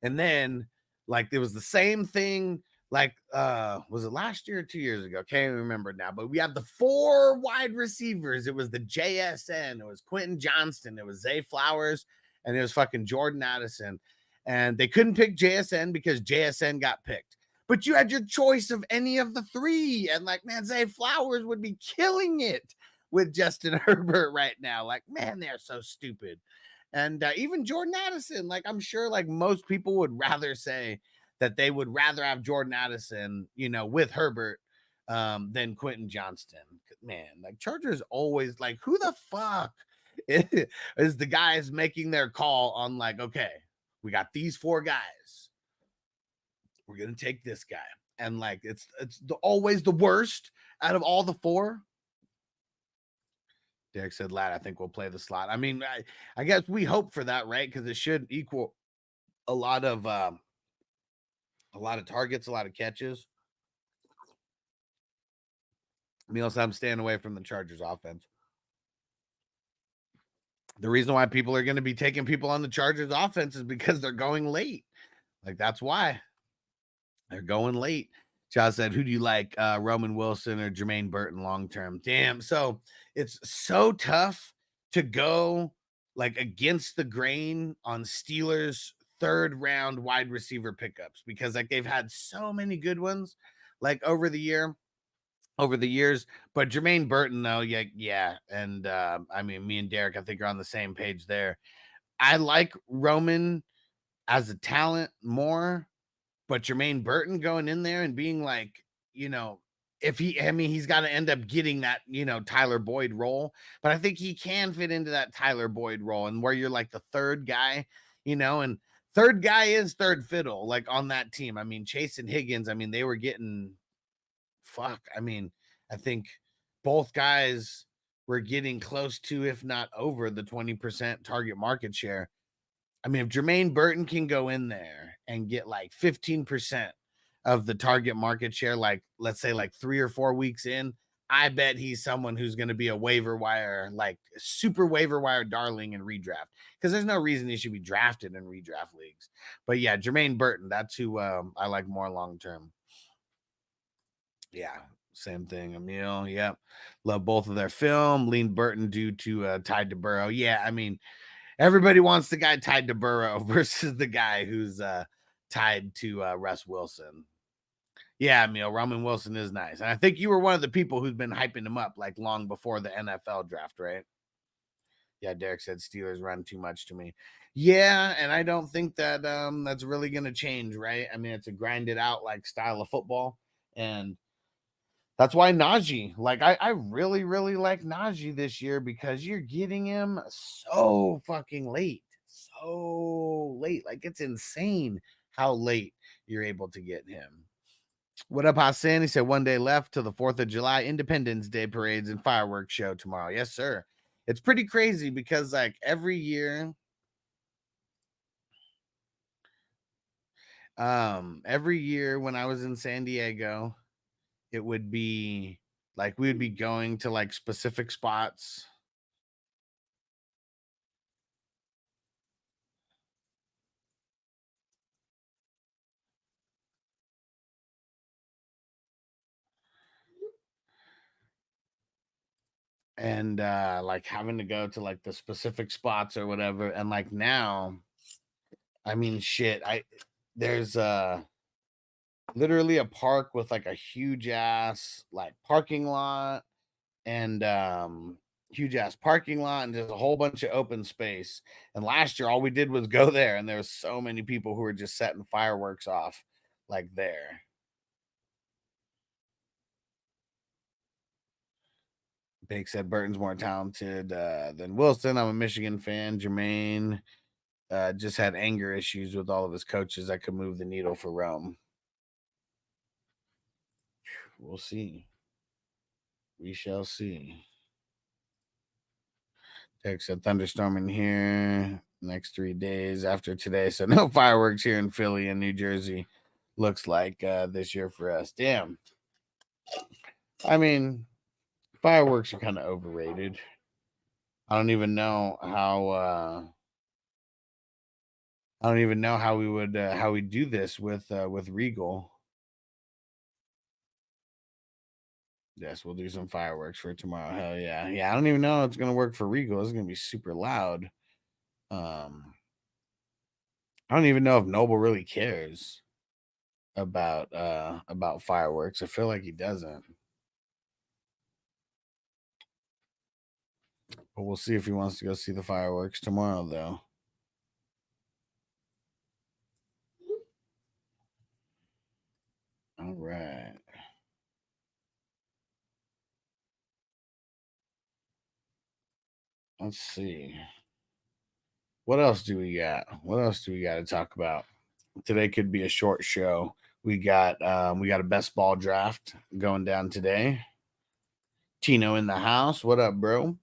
then like it was the same thing. Like, was it last year or 2 years ago? Can't even remember now. But we have the 4 wide receivers. It was the JSN. It was Quentin Johnston. It was Zay Flowers. And it was fucking Jordan Addison. And they couldn't pick JSN because JSN got picked. But you had your choice of any of the 3. And like, man, Zay Flowers would be killing it with Justin Herbert right now. Like, man, they're so stupid. And even Jordan Addison, like, I'm sure like most people would rather say that they would rather have Jordan Addison, you know, with Herbert than Quentin Johnston. Man, like Chargers always like, who the fuck is the guys making their call on like, okay, we got these 4 guys. We're going to take this guy. And like, it's always the worst out of all the 4. Derek said, lad, I think we'll play the slot. I mean, I guess we hope for that, right? Because it should equal a lot of targets, a lot of catches. Meals, I'm staying away from the Chargers offense. The reason why people are going to be taking people on the Chargers offense is because they're going late. Like, that's why. They're going late. Josh said, who do you like, Roman Wilson or Jermaine Burton long-term? Damn. So it's so tough to go like against the grain on Steelers 3rd round wide receiver pickups because like they've had so many good ones like over the years. But Jermaine Burton though, yeah. And I mean, me and Derek, I think are on the same page there. I like Roman as a talent more, but Jermaine Burton going in there and being like, you know, he's got to end up getting that, you know, Tyler Boyd role, but I think he can fit into that Tyler Boyd role and where you're like the 3rd guy, you know, and 3rd guy is 3rd fiddle, like on that team. I mean, Chase and Higgins, I mean, they were getting I mean, I think both guys were getting close to, if not over the 20% target market share. I mean, if Jermaine Burton can go in there and get like 15% of the target market share, like let's say like 3 or 4 weeks in, I bet he's someone who's going to be a waiver wire, like super waiver wire darling in redraft, because there's no reason he should be drafted in redraft leagues. But yeah, Jermaine Burton, that's who I like more long-term. Yeah, same thing. Emil, yep. Love both of their film. Lean Burton due to tied to Burrow. Yeah, I mean, everybody wants the guy tied to Burrow versus the guy who's tied to Russ Wilson. Yeah, Emil, Roman Wilson is nice. And I think you were one of the people who's been hyping him up like long before the NFL draft, right? Yeah, Derek said Steelers run too much to me. Yeah, and I don't think that that's really going to change, right? I mean, it's a grinded out like style of football. And that's why Najee, like I really, really like Najee this year because you're getting him so fucking late. So late. Like it's insane how late you're able to get him. What up, Hassan? He said 1 day left to the 4th of July Independence Day parades and fireworks show tomorrow. Yes, sir. It's pretty crazy because like every year when I was in San Diego, it would be like we would be going to like specific spots. And like having to go to like the specific spots or whatever. And like now, I mean, shit, there's literally a park with like a huge ass like parking lot and huge ass parking lot and there's a whole bunch of open space. And last year all we did was go there and there was so many people who were just setting fireworks off like there. Bake said Burton's more talented than Wilson. I'm a Michigan fan. Jermaine just had anger issues with all of his coaches that could move the needle for Rome. We'll see. We shall see. Text said thunderstorm in here next 3 days after today. So no fireworks here in Philly and New Jersey. Looks like this year for us. Damn. I mean, fireworks are kind of overrated. I don't even know how we would how we do this with Regal. Yes, we'll do some fireworks for tomorrow. Hell yeah. Yeah, I don't even know how it's gonna work for Regal. It's gonna be super loud. I don't even know if Noble really cares about fireworks. I feel like he doesn't. But we'll see if he wants to go see the fireworks tomorrow, though. All right. Let's see. What else do we got? What else do we got to talk about? Today could be a short show. We got a best ball draft going down today. Tino in the house. What up, bro?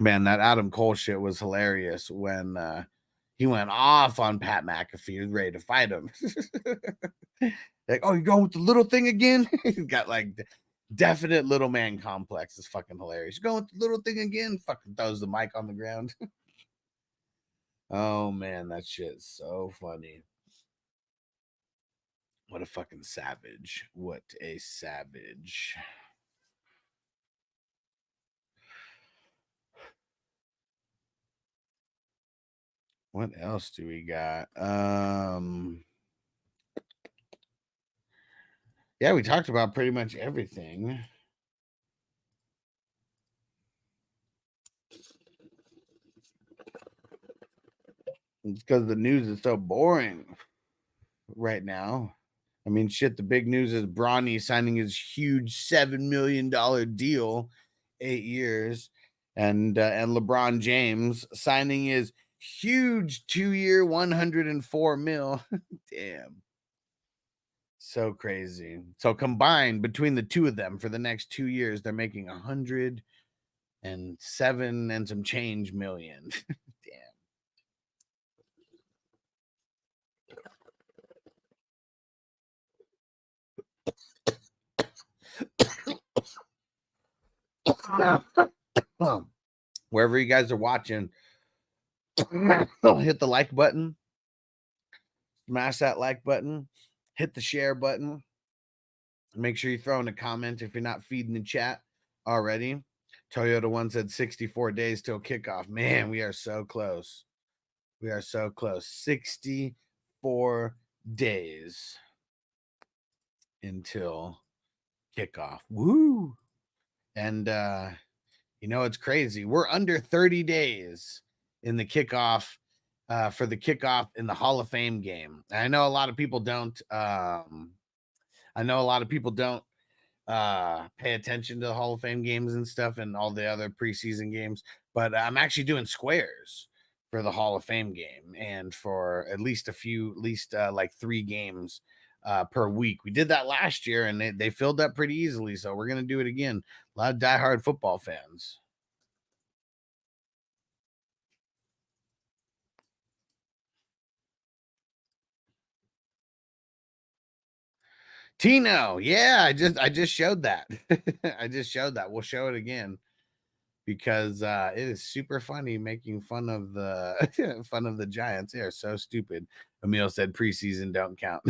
Man, that Adam Cole shit was hilarious when he went off on Pat McAfee. He was ready to fight him. Like, oh, you're going with the little thing again? He's got like definite little man complex. It's fucking hilarious. You're going with the little thing again? Fucking throws the mic on the ground. Oh man, that shit's so funny. What a fucking savage. What a savage. What else do we got? Yeah, we talked about pretty much everything. It's because the news is so boring right now. I mean, shit, the big news is Bronny signing his huge $7 million deal, 8 years, and LeBron James signing his huge 2-year, $104 million. Damn. So crazy. So combined between the two of them for the next 2 years, they're making 107 and some change million. Damn. Wherever you guys are watching, hit the like button, smash that like button, hit the share button. Make sure you throw in a comment if you're not feeding the chat already. Toyota One said 64 days till kickoff. Man, we are so close. We are so close. 64 days until kickoff. Woo! And you know, it's crazy. We're under 30 days in the kickoff for the kickoff in the Hall of Fame game. And I know a lot of people don't pay attention to the Hall of Fame games and stuff and all the other preseason games, but I'm actually doing squares for the Hall of Fame game and for at least like 3 games per week. We did that last year and they filled up pretty easily. So we're going to do it again. A lot of diehard football fans. Tino, yeah, I just showed that. I just showed that. We'll show it again because it is super funny making fun of the Giants. They are so stupid. Emil said preseason don't count.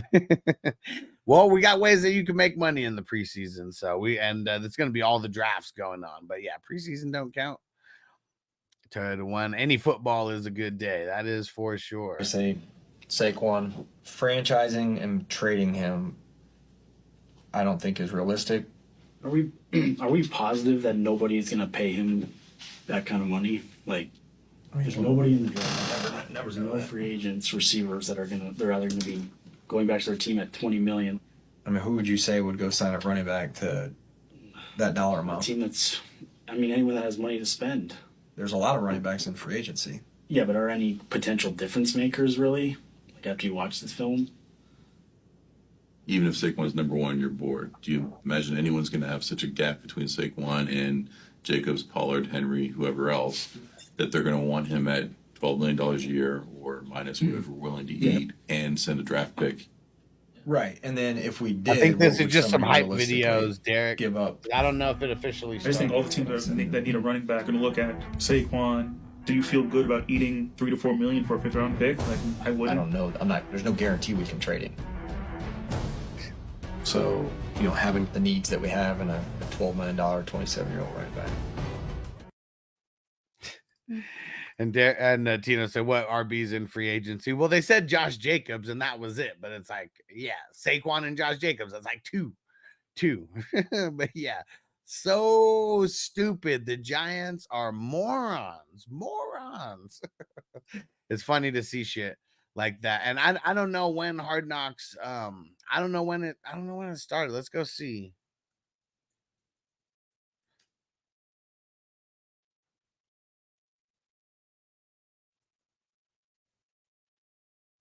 Well, we got ways that you can make money in the preseason. So that's going to be all the drafts going on. But yeah, preseason don't count. Toyota One. Any football is a good day. That is for sure. I say Saquon franchising and trading him, I don't think is realistic. Are we positive that nobody's gonna pay him that kind of money? Like, there's nobody in the draft. There's no free agents, receivers they're either gonna be going back to their team at $20 million. I mean, who would you say would go sign up running back to that dollar amount? A team anyone that has money to spend. There's a lot of running backs in free agency. Yeah, but are any potential difference makers really? Like after you watch this film? even if Saquon's number one on your board, do you imagine anyone's going to have such a gap between Saquon and Jacobs, Pollard, Henry, whoever else, that they're going to want him at $12 million a year or minus whatever we're willing to eat and send a draft pick? Right, and then if we did, I think this what is would just some somebody hype realistically videos, Derek. give up? I don't know if it officially I just think all the teams that need a running back are going to look at Saquon. Do you feel good about eating $3 to $4 million for a 5th round pick? Like, I wouldn't. I don't know. I'm not. There's no guarantee we can trade him. So you know, having the needs that we have in a $12 million, 27-year-old running back. And Tino said, "What RB's in free agency?" Well, they said Josh Jacobs, and that was it. But it's like, yeah, Saquon and Josh Jacobs. That's like two. But yeah, so stupid. The Giants are morons. It's funny to see shit like that. And I don't know when Hard Knocks. I don't know when it started. Let's go see.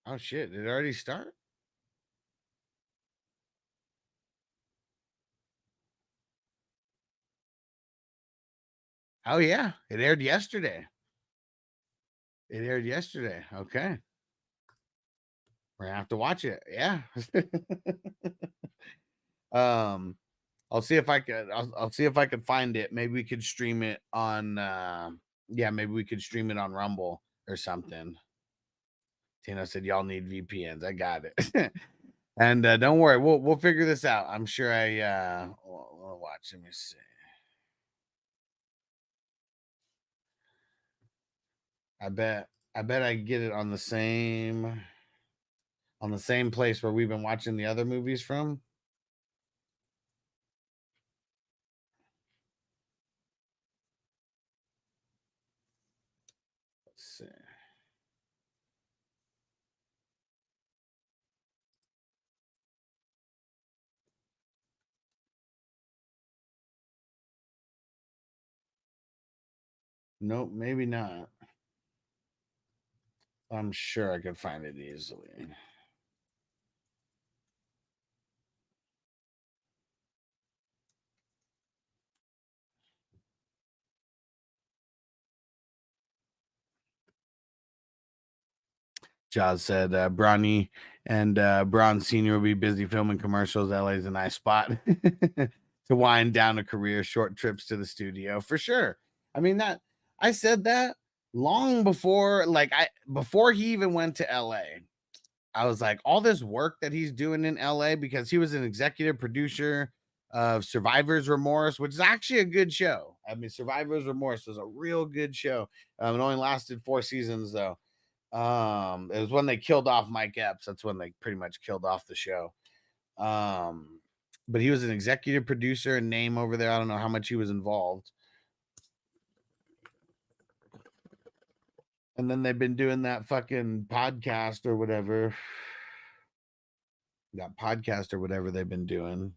Oh shit! Did it already start? Oh yeah, it aired yesterday. Okay, we're gonna have to watch it. Yeah. I'll see if I could. I'll see if I could find it. Maybe we could stream it on. Yeah, maybe we could stream it on Rumble or something. Tina said, "Y'all need VPNs." I got it. And don't worry, we'll figure this out. I'm sure we'll watch. Let me see. I bet I can get it on the same place where we've been watching the other movies from. Let's see. Nope, maybe not. I'm sure I could find it easily. Jaws said Bronny and Braun Sr. will be busy filming commercials. LA's a nice spot to wind down a career, short trips to the studio for sure. I mean, that I said that long before, before he even went to LA. I was like, all this work that he's doing in LA, because he was an executive producer of Survivor's Remorse, which is actually a good show. I mean, Survivor's Remorse was a real good show. It only lasted 4 seasons though. It was when they killed off Mike Epps. That's when they pretty much killed off the show. But he was an executive producer and name over there. I don't know how much he was involved. And then they've been doing that fucking podcast or whatever. That podcast or whatever they've been doing.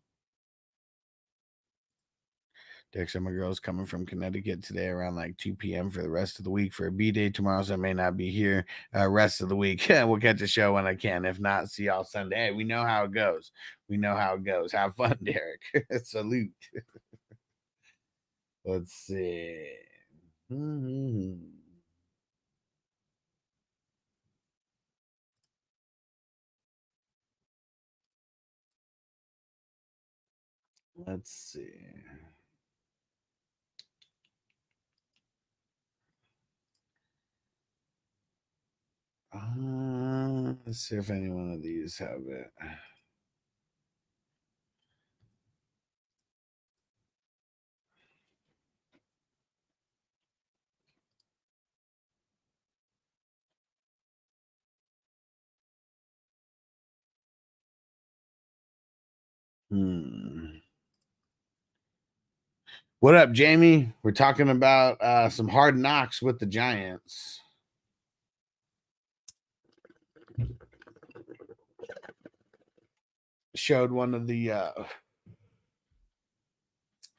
Dexter, my girl's coming from Connecticut today around like 2 p.m. for the rest of the week for a B-day tomorrow, so I may not be here rest of the week. We'll catch a show when I can. If not, see y'all Sunday. Hey, we know how it goes. Have fun, Derek. Salute. Let's see. Let's see. Let's see if any one of these have it. What up, Jamie? We're talking about some hard knocks with the Giants. Showed one of the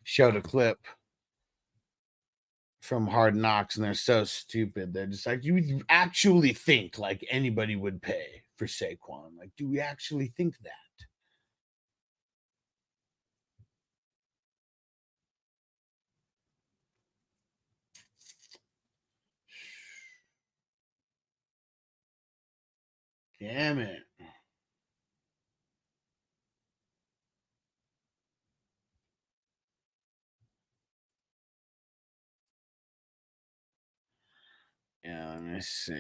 showed a clip from Hard Knocks, and they're so stupid. They're just like, you actually think like anybody would pay for Saquon? Like, do we actually think that? Damn it. Yeah, let me see.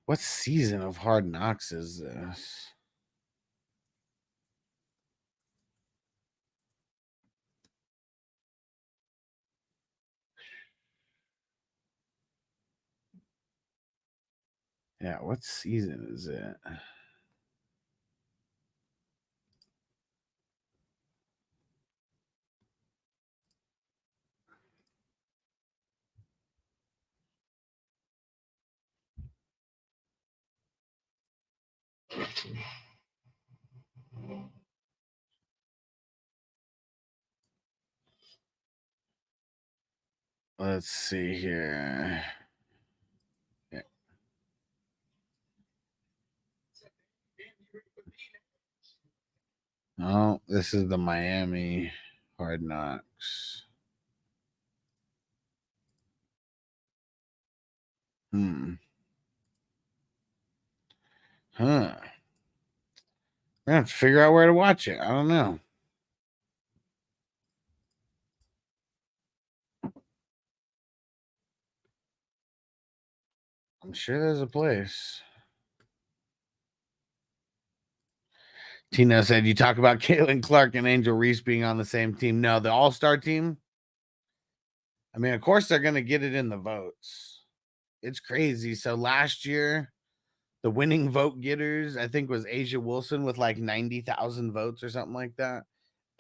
What season of Hard Knocks is this? Yeah, what season is it? Let's see here. Yeah. Oh, this is the Miami Hard Knocks. Huh. We're gonna have to figure out where to watch it. I don't know. I'm sure there's a place. Tino said, you talk about Caitlin Clark and Angel Reese being on the same team. No, the All-Star team. I mean, of course, they're going to get it in the votes. It's crazy. So last year, the winning vote getters, I think, was Asia Wilson with like 90,000 votes or something like that.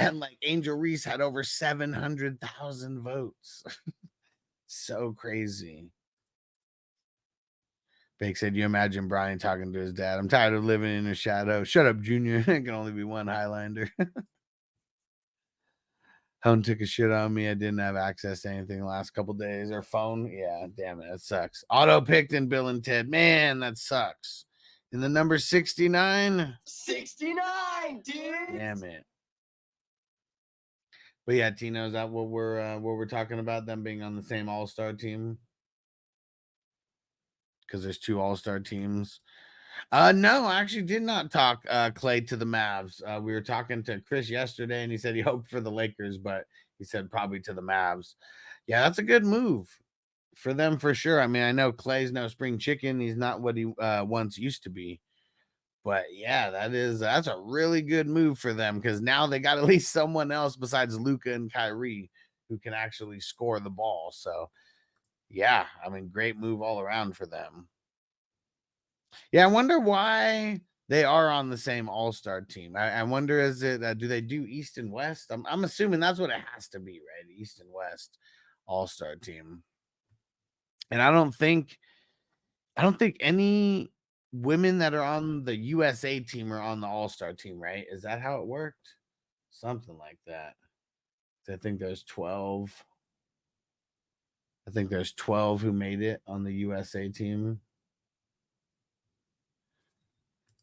And like Angel Reese had over 700,000 votes. So crazy. Bake said, you imagine Brian talking to his dad. I'm tired of living in a shadow. Shut up, Junior. It can only be one Highlander. Hone took a shit on me. I didn't have access to anything the last couple days. Or phone. Yeah, damn it. That sucks. Auto picked in Bill and Ted. Man, that sucks. In the number 69. 69, dude. Damn it. But yeah, Tino, is that what we're talking about? Them being on the same all-star team? Because there's two all-star teams. No, I actually did not talk Clay to the Mavs. We were talking to Chris yesterday, and he said he hoped for the Lakers, but he said probably to the Mavs. Yeah, that's a good move for them for sure. I mean, I know Clay's no spring chicken. He's not what he once used to be. But yeah, that's a really good move for them because now they got at least someone else besides Luka and Kyrie who can actually score the ball. So yeah, I mean, great move all around for them. Yeah, I wonder why they are on the same all-star team. I wonder, is it do they do East and West? I'm assuming that's what it has to be, right? East and West all-star team. And I don't think any women that are on the USA team are on the all-star team, right? Is that how it worked? Something like that. I think there's 12. I think there's 12 who made it on the USA team.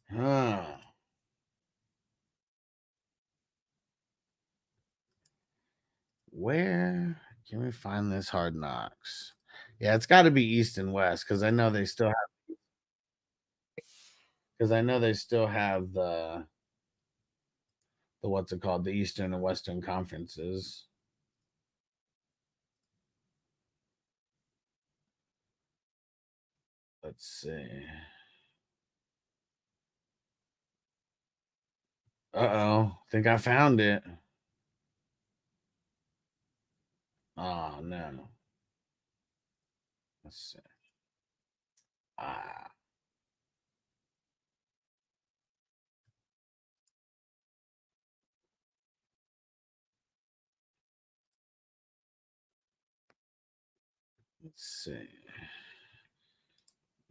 Huh. Where can we find this Hard Knocks? Yeah, it's got to be East and West because I know they still have. Because I know they still have the what's it called, the Eastern and Western conferences. Let's see. Uh-oh, think I found it. Oh no. Let's see. Let's see.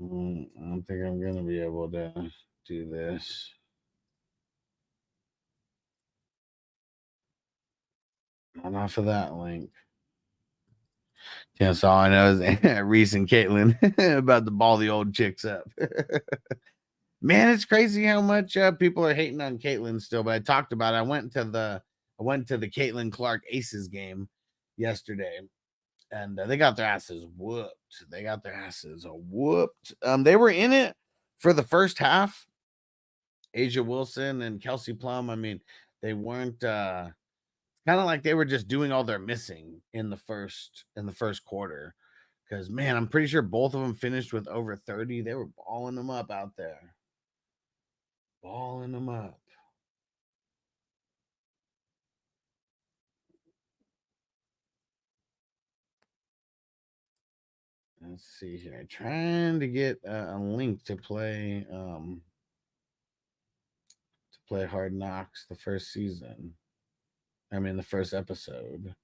I don't think I'm gonna be able to do this. Not off of that link. Yeah, so all I know is Reese and Caitlin about to ball the old chicks up. Man, it's crazy how much people are hating on Caitlin still. But I talked about it. I went to the Caitlin Clark Aces game yesterday, and they got their asses whooped. They got their asses whooped. They were in it for the first half. Asia Wilson and Kelsey Plum. I mean, they weren't kind of like they were just doing all their missing in the first quarter. Because man, I'm pretty sure both of them finished with over 30. They were balling them up out there. Balling them up. Let's see here. Trying to get a link to play Hard Knocks the first season. I mean the first episode.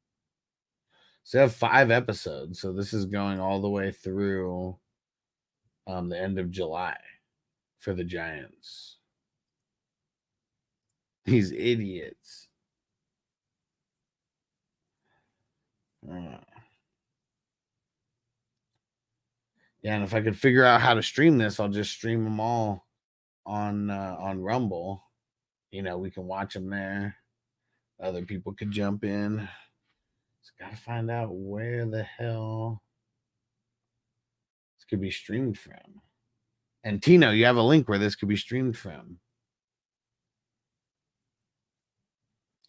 So they have 5 episodes. So this is going all the way through the end of July for the Giants. These idiots. Yeah, and if I could figure out how to stream this, I'll just stream them all on Rumble. You know, we can watch them there. Other people could jump in. Just gotta find out where the hell this could be streamed from. And Tino, you have a link where this could be streamed from.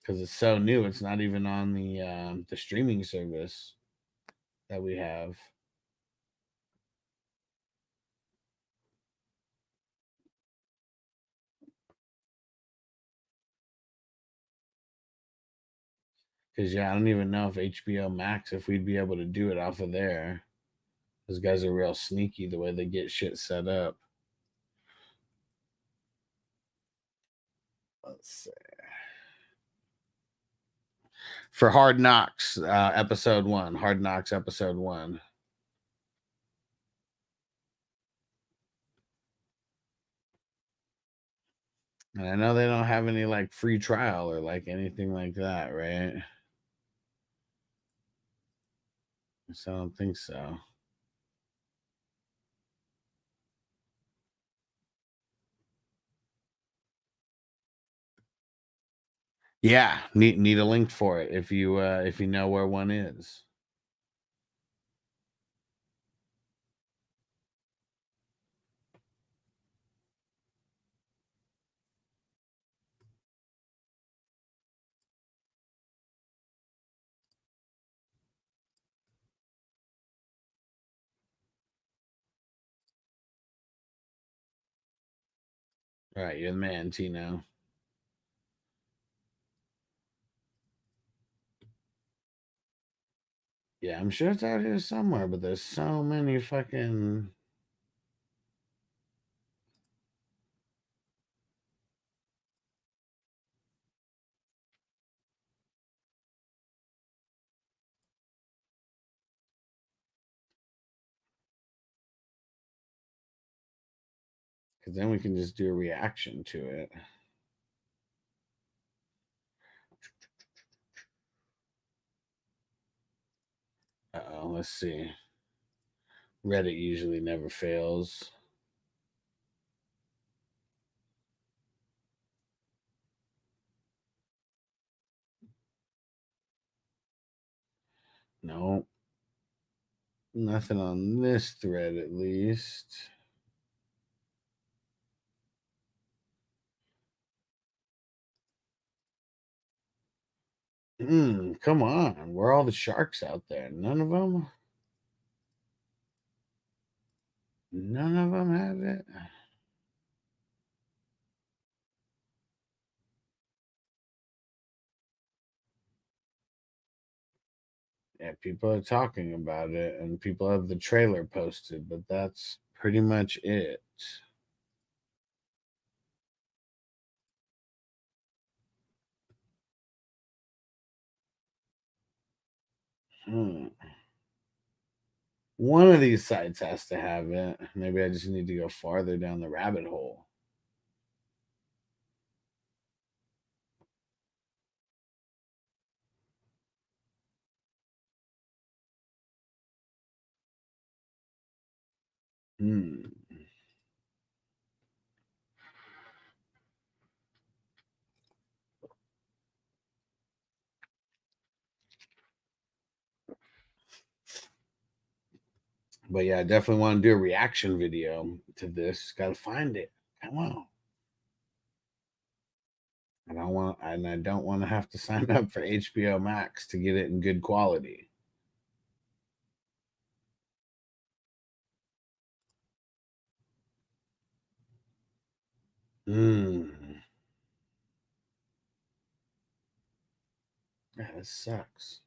Because it's so new, it's not even on the streaming service that we have. Because, yeah, I don't even know if HBO Max, if we'd be able to do it off of there. Those guys are real sneaky the way they get shit set up. Let's see. For Hard Knocks, episode 1. Hard Knocks, episode 1. And I know they don't have any, like, free trial or, like, anything like that, right? So I don't think so. Yeah, need a link for it if you know where one is. All right, you're the man, Tino. Yeah, I'm sure it's out here somewhere, but there's so many fucking. Because then we can just do a reaction to it. Uh-oh, let's see. Reddit usually never fails. No. Nothing on this thread, at least. Come on. Where are all the sharks out there? None of them? None of them have it? Yeah, people are talking about it, and people have the trailer posted, but that's pretty much it. One of these sites has to have it. Maybe I just need to go farther down the rabbit hole. But yeah, I definitely want to do a reaction video to this. Got to find it. Come on. I don't want to have to sign up for HBO Max to get it in good quality. Yeah, this sucks.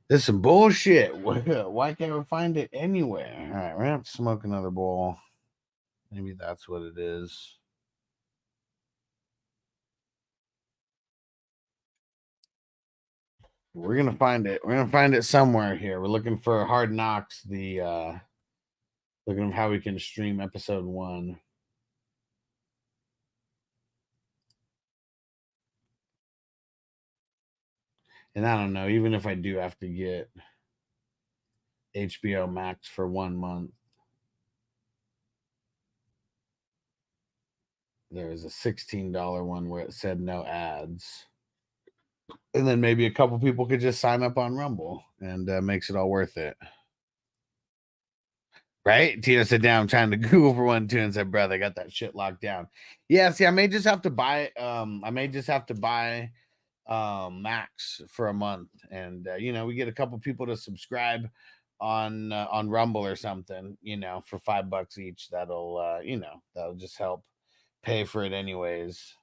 This is some bullshit. Why can't we find it anywhere? All right, we're gonna have to smoke another bowl. Maybe that's what it is. We're gonna find it. We're gonna find it somewhere here. We're looking for Hard Knocks. Looking at how we can stream episode 1. And I don't know, even if I do have to get HBO Max for 1 month, there was a $16 one where it said no ads. And then maybe a couple people could just sign up on Rumble and makes it all worth it. Right? Tina said, "Down, I'm trying to Google for one too," and said, "Brother, I got that shit locked down." Yeah, see, I may just have to buy Max for a month, and we get a couple people to subscribe on Rumble or something, for $5 each. That'll that'll just help pay for it anyways,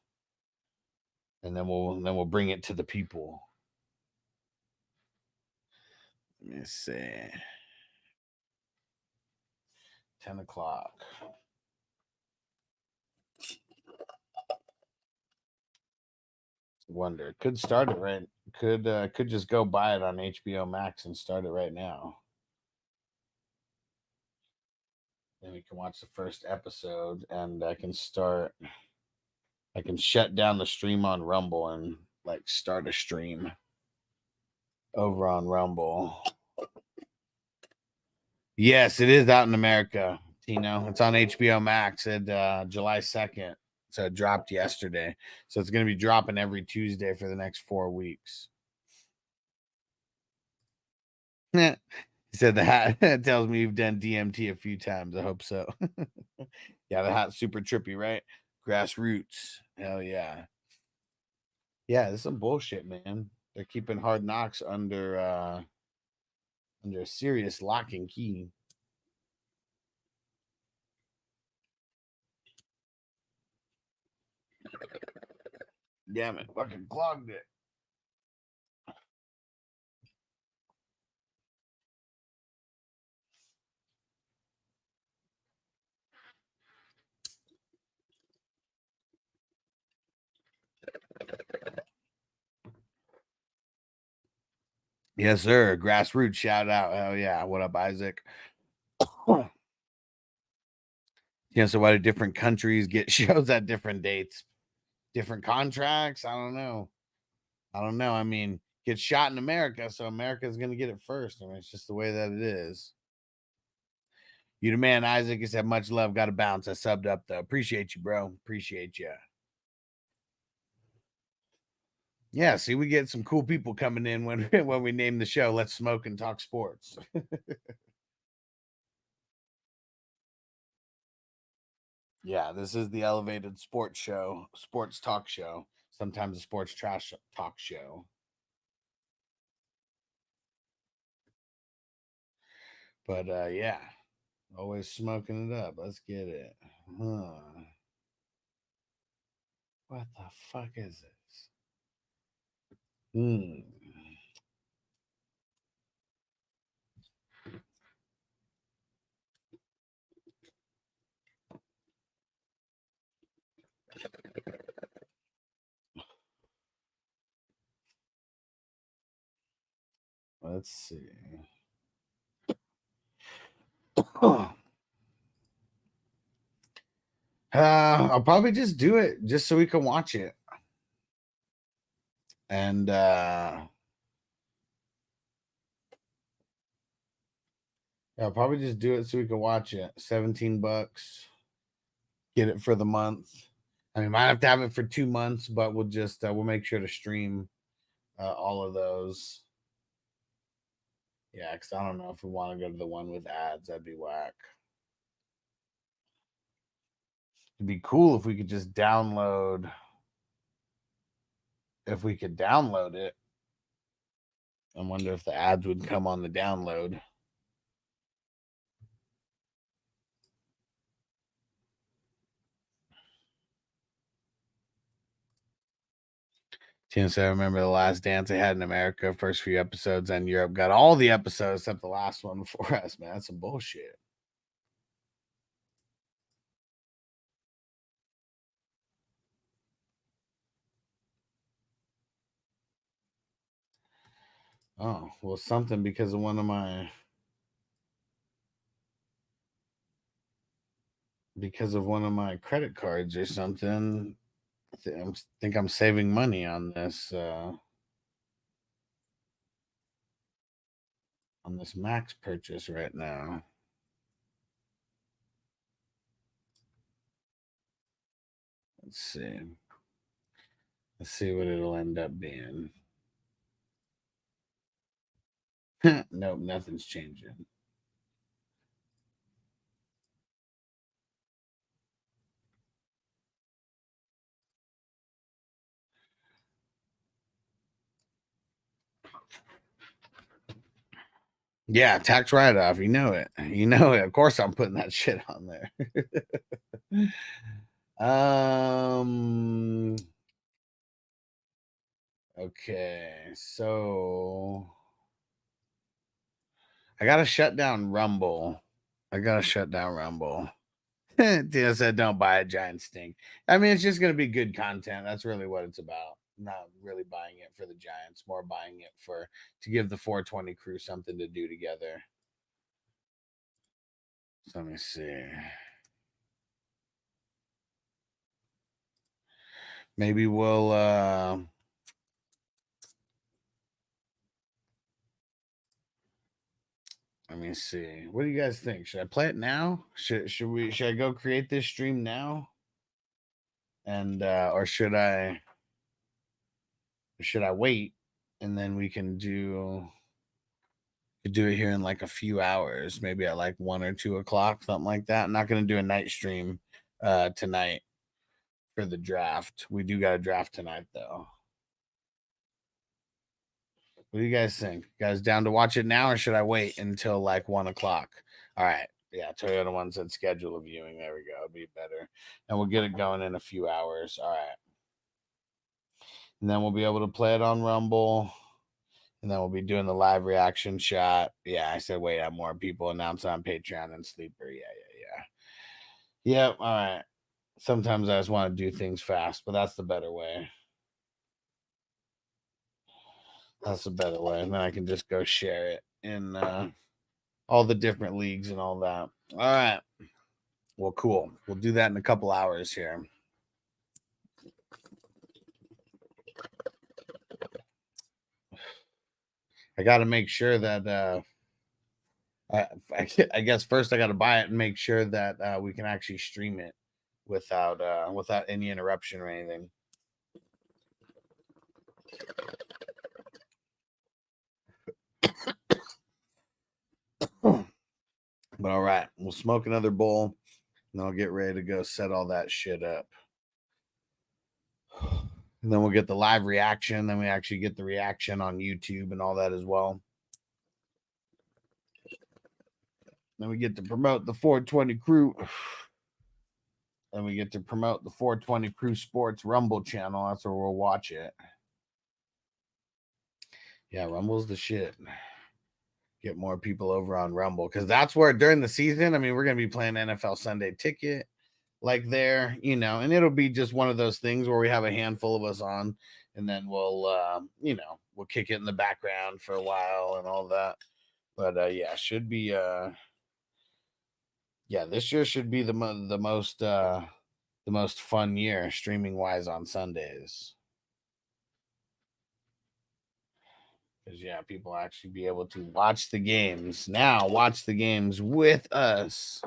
and then we'll bring it to the people. Let me see. 10 o'clock. Wonder, could start it right. Could just go buy it on HBO Max and start it right now. Then we can watch the first episode, and I can shut down the stream on Rumble and start a stream over on Rumble. Yes, it is out in America, Tino. It's on HBO Max at July 2nd. So it dropped yesterday. So it's going to be dropping every Tuesday for the next 4 weeks. He said the hat tells me you've done DMT a few times. I hope so. Yeah, the hat's super trippy, right? Grassroots. Hell yeah. Yeah, this is some bullshit, man. They're keeping Hard Knocks under serious lock and key. Damn it, fucking clogged it. Yes, sir. Grassroots shout out. Hell yeah. What up, Isaac? Yeah, so why do different countries get shows at different dates? Different contracts? I don't know. I mean, gets shot in America, so America's going to get it first. I mean, it's just the way that it is. You the man, Isaac. He said, much love. Got to bounce. I subbed up, though. Appreciate you, bro. Appreciate you. Yeah, see, we get some cool people coming in when we name the show Let's Smoke and Talk Sports. Yeah, this is the elevated sports show, sports talk show, sometimes a sports trash talk show. But yeah, always smoking it up. Let's get it. What the fuck is this? Let's see. I'll probably just do it just so we can watch it. And I'll probably just do it so we can watch it. $17. Get it for the month. I mean, might have to have it for 2 months, but we'll just we'll make sure to stream all of those. Yeah, because I don't know if we want to go to the one with ads. That'd be whack. It'd be cool if we could just download. If we could download it. I wonder if the ads would come on the download. Since I remember the last dance I had in America, first few episodes, and Europe got all the episodes except the last one before us, man. That's some bullshit. Oh, well, something because of one of my credit cards or something. I think I'm saving money on this Max purchase right now. Let's see. Let's see what it'll end up being. Nope, nothing's changing. Yeah, tax write-off. You know it. You know it. Of course I'm putting that shit on there. Okay, so I gotta shut down Rumble. Tina said don't buy a giant stink. I mean, it's just gonna be good content. That's really what it's about. Not really buying it for the Giants, more buying it to give the 420 crew something to do together. So let me see. Maybe we'll let me see. What do you guys think? Should I play it now? Should I go create this stream now? And or should I wait and then we can do it here in like a few hours, maybe at like 1 or 2 o'clock, something like that. I'm not gonna do a night stream tonight for the draft. We do got a draft tonight though. What do you guys think? You guys down to watch it now or should I wait until like 1 o'clock? All right. Yeah, Toyota one said schedule a viewing. There we go. It'll be better. And we'll get it going in a few hours. All right. And then we'll be able to play it on Rumble. And then we'll be doing the live reaction shot. Yeah, I said wait, have more people announce on Patreon and Sleeper. Yeah. Yep. All right. Sometimes I just want to do things fast, but that's the better way. That's the better way. And then I can just go share it in all the different leagues and all that. All right. Well, cool. We'll do that in a couple hours here. I got to make sure that I guess first I got to buy it and make sure that we can actually stream it without any interruption or anything. But all right, we'll smoke another bowl and I'll get ready to go set all that shit up. And then we'll get the live reaction. Then we actually get the reaction on YouTube and all that as well. Then we get to promote the 420 crew. Then we get to promote the 420 Crew Sports Rumble channel. That's where we'll watch it. Yeah, Rumble's the shit. Get more people over on Rumble because that's where during the season, I mean, we're going to be playing NFL Sunday Ticket like there, you know, and it'll be just one of those things where we have a handful of us on and then we'll, you know, we'll kick it in the background for a while and all that. But yeah, should be, yeah, this year should be the most fun year streaming wise on Sundays. Because, yeah, people actually be able to watch the games. Now, watch the games with us.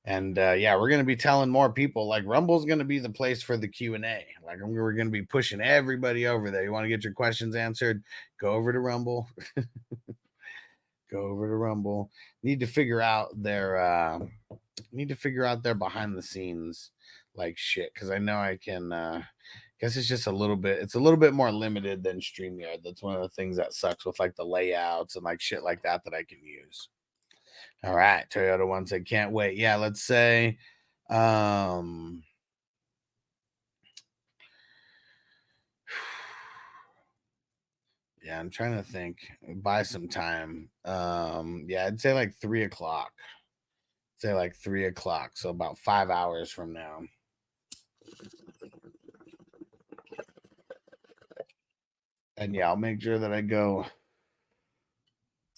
And, yeah, we're going to be telling more people. Like, Rumble's going to be the place for the Q&A. Like, we're going to be pushing everybody over there. You want to get your questions answered? Go over to Rumble. Go over to Rumble. Need to figure out their behind the scenes, like, shit. Because I know I can... guess it's just a little bit more limited than StreamYard. That's one of the things that sucks with like the layouts and like shit like that I can use. All right. Toyota one said, can't wait. Yeah, let's say, yeah, I'm trying to think. Buy some time. Yeah, I'd say like 3 o'clock. Say like 3 o'clock. So about 5 hours from now. And yeah, I'll make sure that I go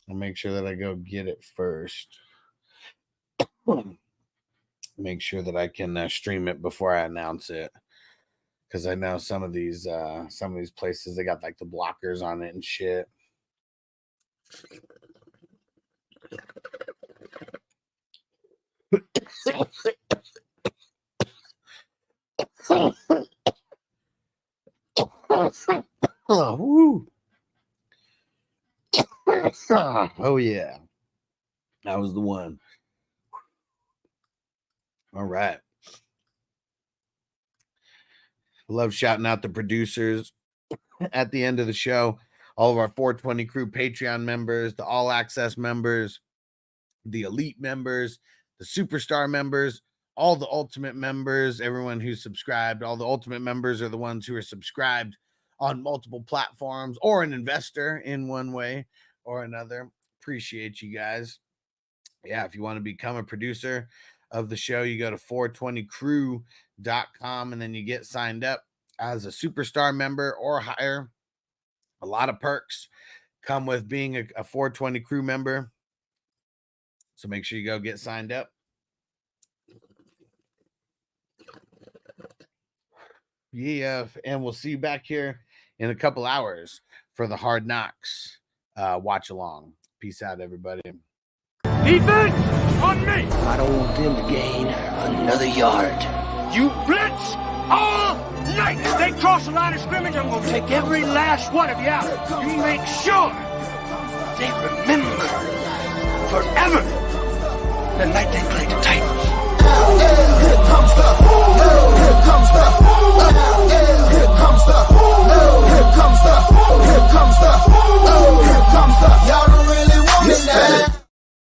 get it first. Make sure that I can stream it before I announce it. Because I know some of these places, they got like the blockers on it and shit. Oh, woo. Oh, yeah. That was the one. All right. Love shouting out the producers at the end of the show. All of our 420 Crew Patreon members, the All Access members, the Elite members, the Superstar members, all the Ultimate members, everyone who's subscribed. All the Ultimate members are the ones who are subscribed on multiple platforms or an investor in one way or another. Appreciate you guys. Yeah, if you want to become a producer of the show, you go to 420crew.com and then you get signed up as a Superstar member or higher. A lot of perks come with being a 420 Crew member. So make sure you go get signed up. Yeah, and we'll see you back here in a couple hours for the Hard Knocks watch along. Peace out, everybody. Defense on me. I don't want them to gain another yard. You blitz all night. If they cross the line of scrimmage, I'm going to take every last one of you out. You make sure they remember forever the night they played the Titans. Here comes the, here comes the, here comes the, here comes the, here comes the, here comes the, y'all don't really want me now.